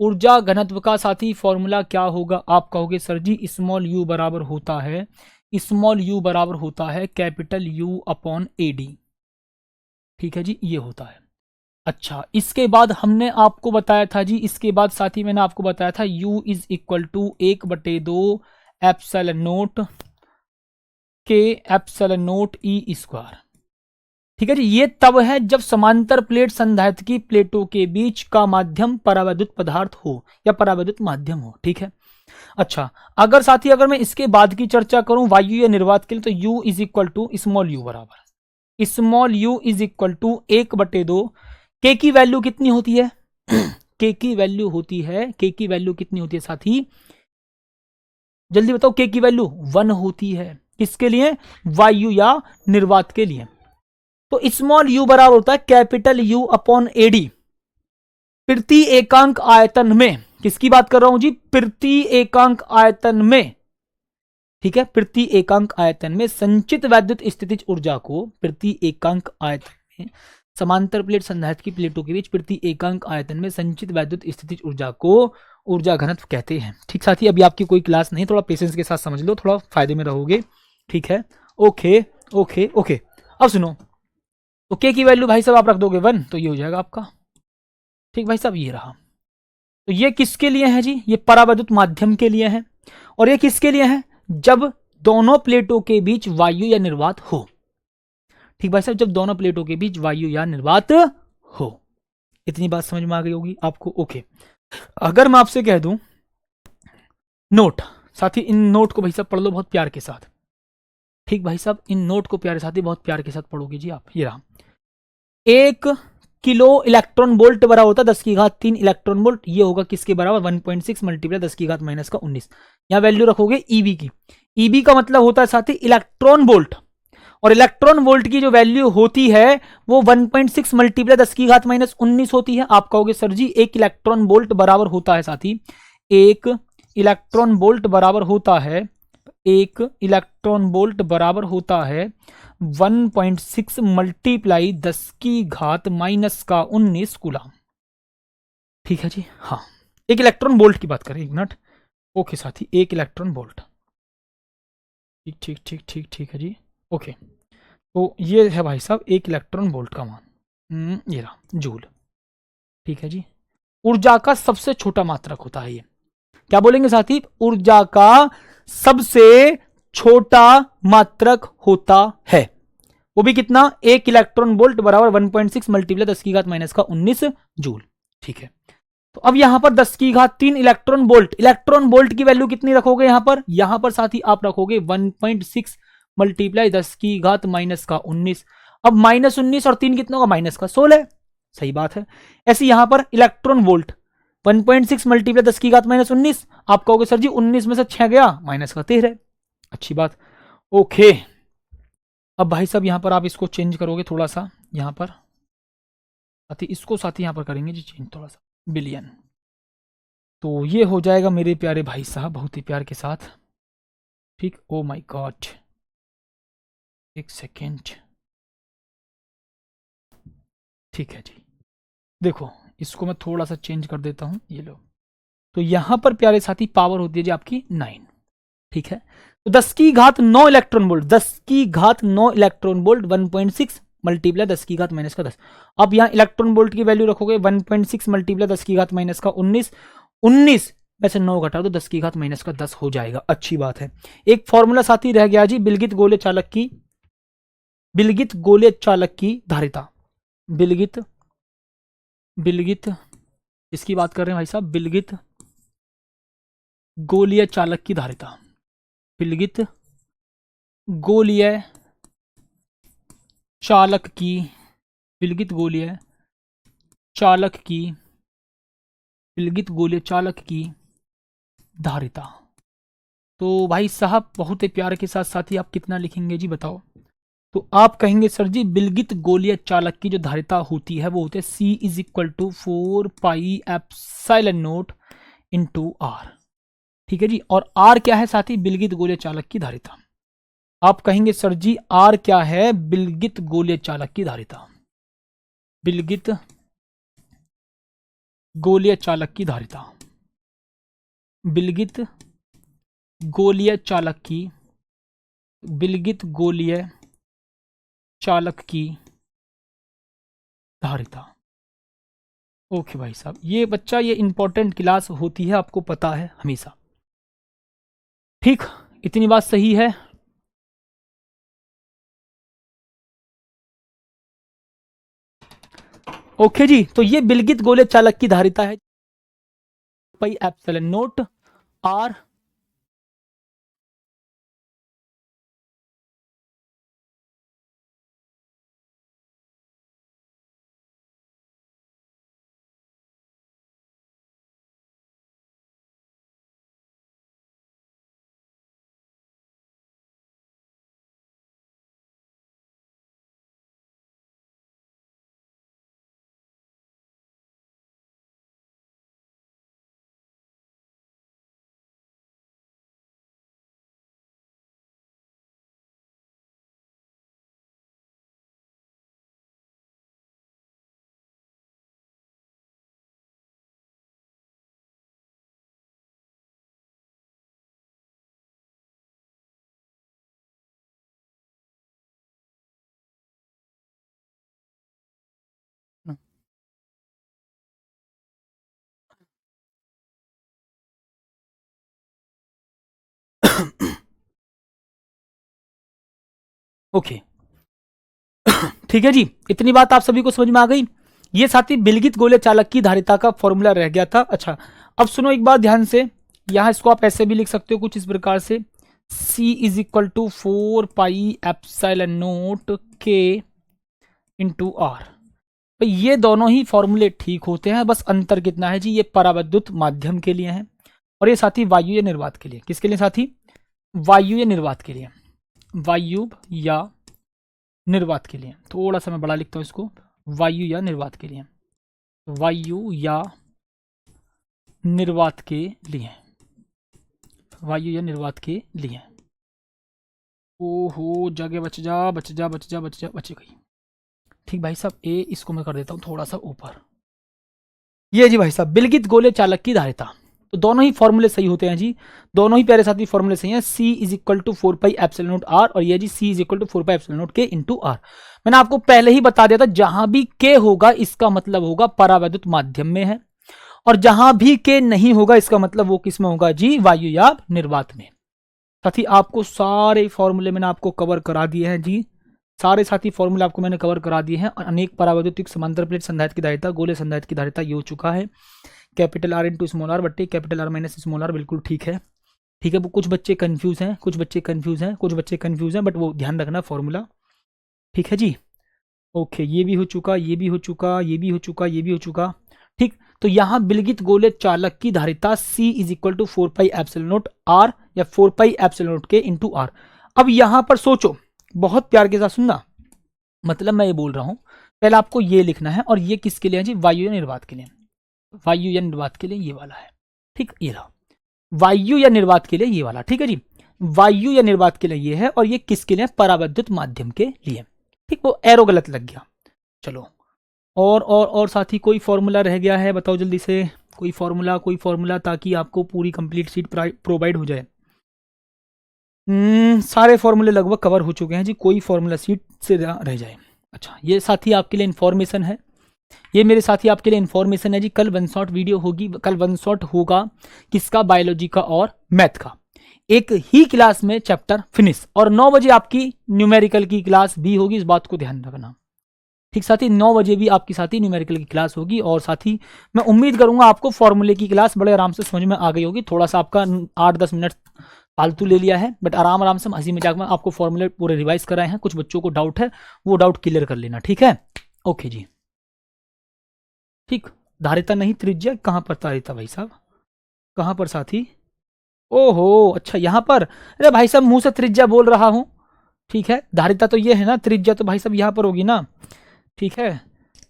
ऊर्जा घनत्व का साथी फॉर्मूला क्या होगा, आप कहोगे सर जी स्मॉल यू बराबर होता है, स्मॉल यू बराबर होता है कैपिटल यू अपॉन एडी। ठीक है जी, ये होता है। अच्छा, इसके बाद हमने आपको बताया था जी, इसके बाद साथी मैंने आपको बताया था u is equal to 1/2 epsilon naught के एप्सिलॉन नोट ई स्क्वायर। ठीक है जी, ये तब है जब समांतर प्लेट संधारित्र की प्लेटों के बीच का माध्यम परावैद्युत पदार्थ हो या परावैद्युत माध्यम हो। ठीक है। अच्छा, अगर साथी अगर मैं इसके बाद की चर्चा करूं वायु या निर्वात के लिए, तो u is equal to small u बराबर small u is equal to 1/2। के की वैल्यू कितनी होती है के की वैल्यू होती है, के की वैल्यू कितनी होती है साथी, जल्दी बताओ। के की वैल्यू 1 होती है, किसके लिए, वायु या निर्वात के लिए। तो स्मॉल यू बराबर होता है कैपिटल यू अपॉन एडी प्रति एकांक आयतन में। किसकी बात कर रहा हूं जी, प्रति एकांक आयतन में। ठीक है, प्रति एकांक आयतन में संचित वैद्युत स्थितिज ऊर्जा को, प्रति एकांक आयतन में समांतर प्लेट संधारित्र की प्लेटों के बीच प्रति एकांक आयतन में संचित वैद्युत स्थितिज ऊर्जा को ऊर्जा घनत्व कहते हैं। ठीक साथी, अभी आपकी कोई क्लास नहीं, थोड़ा पेशेंस के साथ समझ लो, थोड़ा फायदे में रहोगे। ठीक है, ओके ओके ओके। अब सुनो, तो के की वैल्यू भाई साहब आप रख दोगे 1, तो ये हो जाएगा आपका। ठीक भाई साहब, ये रहा। तो ये किसके लिए है जी, ये परावैद्युत माध्यम के लिए है। और ये किसके लिए है, जब दोनों प्लेटों के बीच वायु या निर्वात हो। ठीक भाई साहब, जब दोनों प्लेटों के बीच वायु या निर्वात हो। इतनी बात समझ में आ गई होगी आपको। ओके, अगर मैं आपसे कह दूं नोट, साथी इन नोट को भाई साहब पढ़ लो बहुत प्यार के साथ। ठीक भाई साहब, इन नोट को प्यारे साथी बहुत प्यार के साथ पढ़ोगे जी आप। ये रहा, 1 किलो इलेक्ट्रॉन वोल्ट बराबर होता है 10⁻³ इलेक्ट्रॉन वोल्ट। ये होगा किसके बराबर, 1.6 मल्टीप्लाई 10⁻⁻⁻19। यहां वैल्यू रखोगे ईबी की। ईबी का मतलब होता है साथी इलेक्ट्रॉन वोल्ट, और इलेक्ट्रॉन वोल्ट की जो वैल्यू होती है वो 1.6 मल्टीप्लाई 10⁻⁻19 होती है। आप कहोगे सर जी 1 इलेक्ट्रॉन वोल्ट बराबर होता है साथी, 1 इलेक्ट्रॉन वोल्ट बराबर होता है, 1 इलेक्ट्रॉन वोल्ट बराबर होता है 1.6 मल्टीप्लाई 10⁻⁻19 कूलम। ठीक है जी, हाँ, 1 इलेक्ट्रॉन वोल्ट की बात करें, 1 मिनट। ओके साथी, 1 इलेक्ट्रॉन वोल्ट। ठीक ठीक ठीक ठीक ठीक है जी, ओके। तो ये है भाई साहब 1 इलेक्ट्रॉन वोल्ट का मान, ये रहा जूल। ठीक है जी, ऊर्जा का सबसे छोटा मात्रक होता है ये। क्या बोलेंगे साथी, ऊर्जा का सबसे छोटा मात्रक होता है, वो भी कितना, 1 इलेक्ट्रॉन वोल्ट बराबर 1.6 मल्टीप्लाई 10⁻⁻19 जूल। ठीक है, तो अब यहां पर 10⁻³ इलेक्ट्रॉन वोल्ट, इलेक्ट्रॉन वोल्ट की वैल्यू कितनी रखोगे यहां पर साथी आप रखोगे 1.6 मल्टीप्लाई 10⁻⁻19। अब -19 और 3 कितना होगा, -16। सही बात है। ऐसे यहां पर इलेक्ट्रॉन वोल्ट 1.6 मल्टीप्लाई 10⁻⁻19, आप कहोगे सर जी 19 में से 6 गया, -13। अच्छी बात, ओके। अब भाई साहब यहां पर आप इसको चेंज करोगे थोड़ा सा, यहां पर साथी इसको साथी यहां पर करेंगे जी चेंज थोड़ा सा, बिलियन। तो ये हो जाएगा मेरे प्यारे भाई साहब बहुत ही प्यार के साथ। ठीक, ओ माय गॉड, एक सेकेंड। ठीक है जी, देखो इसको मैं थोड़ा सा चेंज कर देता हूं, ये लो। तो यहां पर प्यारे साथी पावर होती है जी आपकी 9। ठीक है, तो 10⁻9 electron volt, 10⁻9 electron volt 1.6 multiply 10⁻⁻10। अब यहां इलेक्ट्रॉन वोल्ट की वैल्यू रखोगे 1.6 मल्टीप्लाई 10⁻⁻19, 19 में से 9 घटा दो 10⁻⁻10 हो जाएगा। अच्छी बात है। एक फॉर्मूला साथी रह गया जी, बिलगित गोले चालक की, बिलगित गोले चालक की धारिता, बिलगित बिलगित इसकी बात कर रहे हैं भाई साहब, बिलगित गोलीय चालक की धारिता, बिलगित गोलीय चालक की, बिलगित गोलीय चालक की, बिलगित गोलीय चालक की धारिता। तो भाई साहब बहुत ही प्यार के साथ साथी आप कितना लिखेंगे जी बताओ। तो आप कहेंगे सर जी विलगित गोलीय चालक की जो धारिता होती है वो होती है C is equal to 4πε0 into R. ठीक है जी, और आर क्या है साथी? विलगित गोलीय चालक की धारिता। आप कहेंगे सर जी आर क्या है? विलगित गोलीय चालक की धारिता। विलगित गोलीय चालक की धारिता। विलगित गोलीय चालक की, विलगित गोलीय चालक की धारिता। ओके भाई साहब, ये बच्चा ये इंपॉर्टेंट क्लास होती है, आपको पता है हमेशा। ठीक, इतनी बात सही है। ओके जी, तो ये विलगित गोलीय चालक की धारिता है pi epsilon naught R. Okay ठीक है जी, इतनी बात आप सभी को समझ में आ गई। ये साथी विलगित गोलीय चालक की धारिता का फॉर्मूला रह गया था। अच्छा, अब सुनो एक बात ध्यान से, यहां इसको आप ऐसे भी लिख सकते हो कुछ इस प्रकार से, C is equal to 4πε0 K into R. ये दोनों ही फॉर्मूले ठीक होते हैं, बस अंतर कितना है जी, ये परावैद्युत माध्यम के लिए है और ये साथी वायु या निर्वात के लिए। किसके लिए साथी? वायु या निर्वात के लिए। वायु या निर्वात के लिए। थोड़ा सा मैं बड़ा लिखता हूं इसको, वायु या निर्वात के लिए। वायु या निर्वात के लिए। वायु या निर्वात के लिए। ओहो, जगह बच जा बच जा बच जा बच जा, बच गई। ठीक भाई साहब, ए इसको मैं कर देता हूं थोड़ा सा ऊपर। ये जी भाई साहब विलगित गोलीय चालक की धारिता। तो दोनों ही फॉर्मूले सही होते हैं जी, दोनों ही प्यारे साथी फॉर्मूले सही हैं। C is equal to 4πε0 R और ये जी C is equal to 4πε0 K into R. मैंने आपको पहले ही बता दिया था, जहां भी K होगा इसका मतलब होगा परावैद्युत माध्यम में है, और जहां भी K नहीं होगा इसका मतलब वो किस में होगा जी? वायु या निर्वात में। साथी आपको सारे फॉर्मूले मैंने आपको कवर करा दिए हैं जी, सारे साथी फॉर्मूले आपको मैंने कवर करा दिए हैं। अनेक परावैद्युतिक समांतर प्लेट संधारित्र की धारिता, गोलीय संधारित्र की धारिता ये हो चुका है। Capital R into small r बट्टे capital R minus small r, बिल्कुल ठीक है। ठीक है, वो कुछ बच्चे कंफ्यूज हैं, कुछ बच्चे कंफ्यूज हैं, कुछ बच्चे कंफ्यूज हैं, बट वो ध्यान रखना फॉर्मूला। ठीक है जी, ओके, ये भी हो चुका, ये भी हो चुका, ये भी हो चुका, ये भी हो चुका। ठीक, तो यहां विलगित गोलीय चालक की धारिता C is equal to 4πε0 R या 4πε0 K इंटू आर। अब यहां पर सोचो, बहुत प्यार के साथ सुनना, मतलब मैं ये बोल रहा हूं, पहले आपको ये लिखना है, और ये किसके लिए है जी? वायु या निर्वात के लिए। वायु या निर्वात के लिए ये वाला है। ठीक, ये रहा वायु या निर्वात के लिए ये वाला। ठीक है जी, वायु या निर्वात के लिए ये है, और ये किसके लिए? परावैद्युत माध्यम के लिए। ठीक, वो एरो गलत लग गया। चलो, और साथी कोई फॉर्मूला रह गया है? बताओ जल्दी से, कोई फॉर्मूला, ताकि आपको पूरी कंप्लीट सीट प्रोवाइड हो जाए। सारे फॉर्मूले लगभग कवर हो चुके हैं जी, कोई फॉर्मूला सीट से रह जाए। अच्छा, ये साथी आपके लिए इन्फॉर्मेशन है, ये मेरे साथी आपके लिए इन्फॉर्मेशन है जी। कल वन शॉट वीडियो होगी, कल वन शॉट होगा किसका? बायोलॉजी का और मैथ का, एक ही क्लास में चैप्टर फिनिश। और 9 बजे आपकी न्यूमेरिकल की क्लास भी होगी, इस बात को ध्यान रखना। ठीक साथी, 9 बजे भी आपकी साथी न्यूमेरिकल की क्लास होगी। और साथी मैं उम्मीद करूंगा आपको फॉर्मूले की क्लास बड़े आराम से समझ में आ गई होगी। थोड़ा सा आपका 8-10 मिनट फालतू ले लिया है, बट आराम आराम से हंसी मजाक में आपको फॉर्मूले पूरे रिवाइज कराए हैं। कुछ बच्चों को डाउट है, वो डाउट क्लियर कर लेना। ठीक है, ओके जी। ठीक, धारिता नहीं त्रिज्या, कहां पर धारिता भाई साहब? कहां पर साथी? ओहो, अच्छा यहां पर। अरे भाई साहब, मुंह से त्रिज्या बोल रहा हूं, ठीक है, धारिता तो ये है ना, त्रिज्या तो भाई साहब यहाँ पर होगी ना, ठीक है।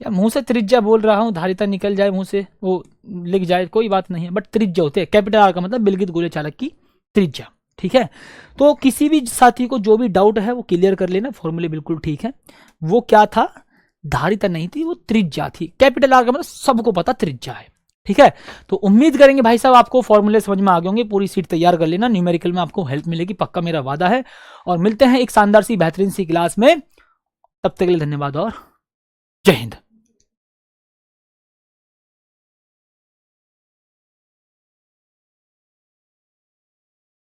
यार मुंह से त्रिज्या बोल रहा हूँ, धारिता निकल जाए मुंह से, वो लिख जाए कोई बात नहीं है, बट त्रिज्या होते हैं, कैपिटल आर का मतलब बिलगित गोले चालक की त्रिज्या, ठीक है। तो किसी भी साथी को जो भी डाउट है वो क्लियर कर लेना, फॉर्मूले बिल्कुल ठीक है। वो क्या था, धारिता नहीं थी, वो त्रिज्या थी। कैपिटल आर का मतलब सबको पता त्रिज्या है, ठीक है। तो उम्मीद करेंगे भाई साहब आपको फॉर्मूले समझ में आ गए होंगे। पूरी सीट तैयार कर लेना, न्यूमेरिकल में आपको हेल्प मिलेगी, पक्का मेरा वादा है। और मिलते हैं एक शानदार सी बेहतरीन सी क्लास में, तब तक के लिए धन्यवाद और जय हिंद।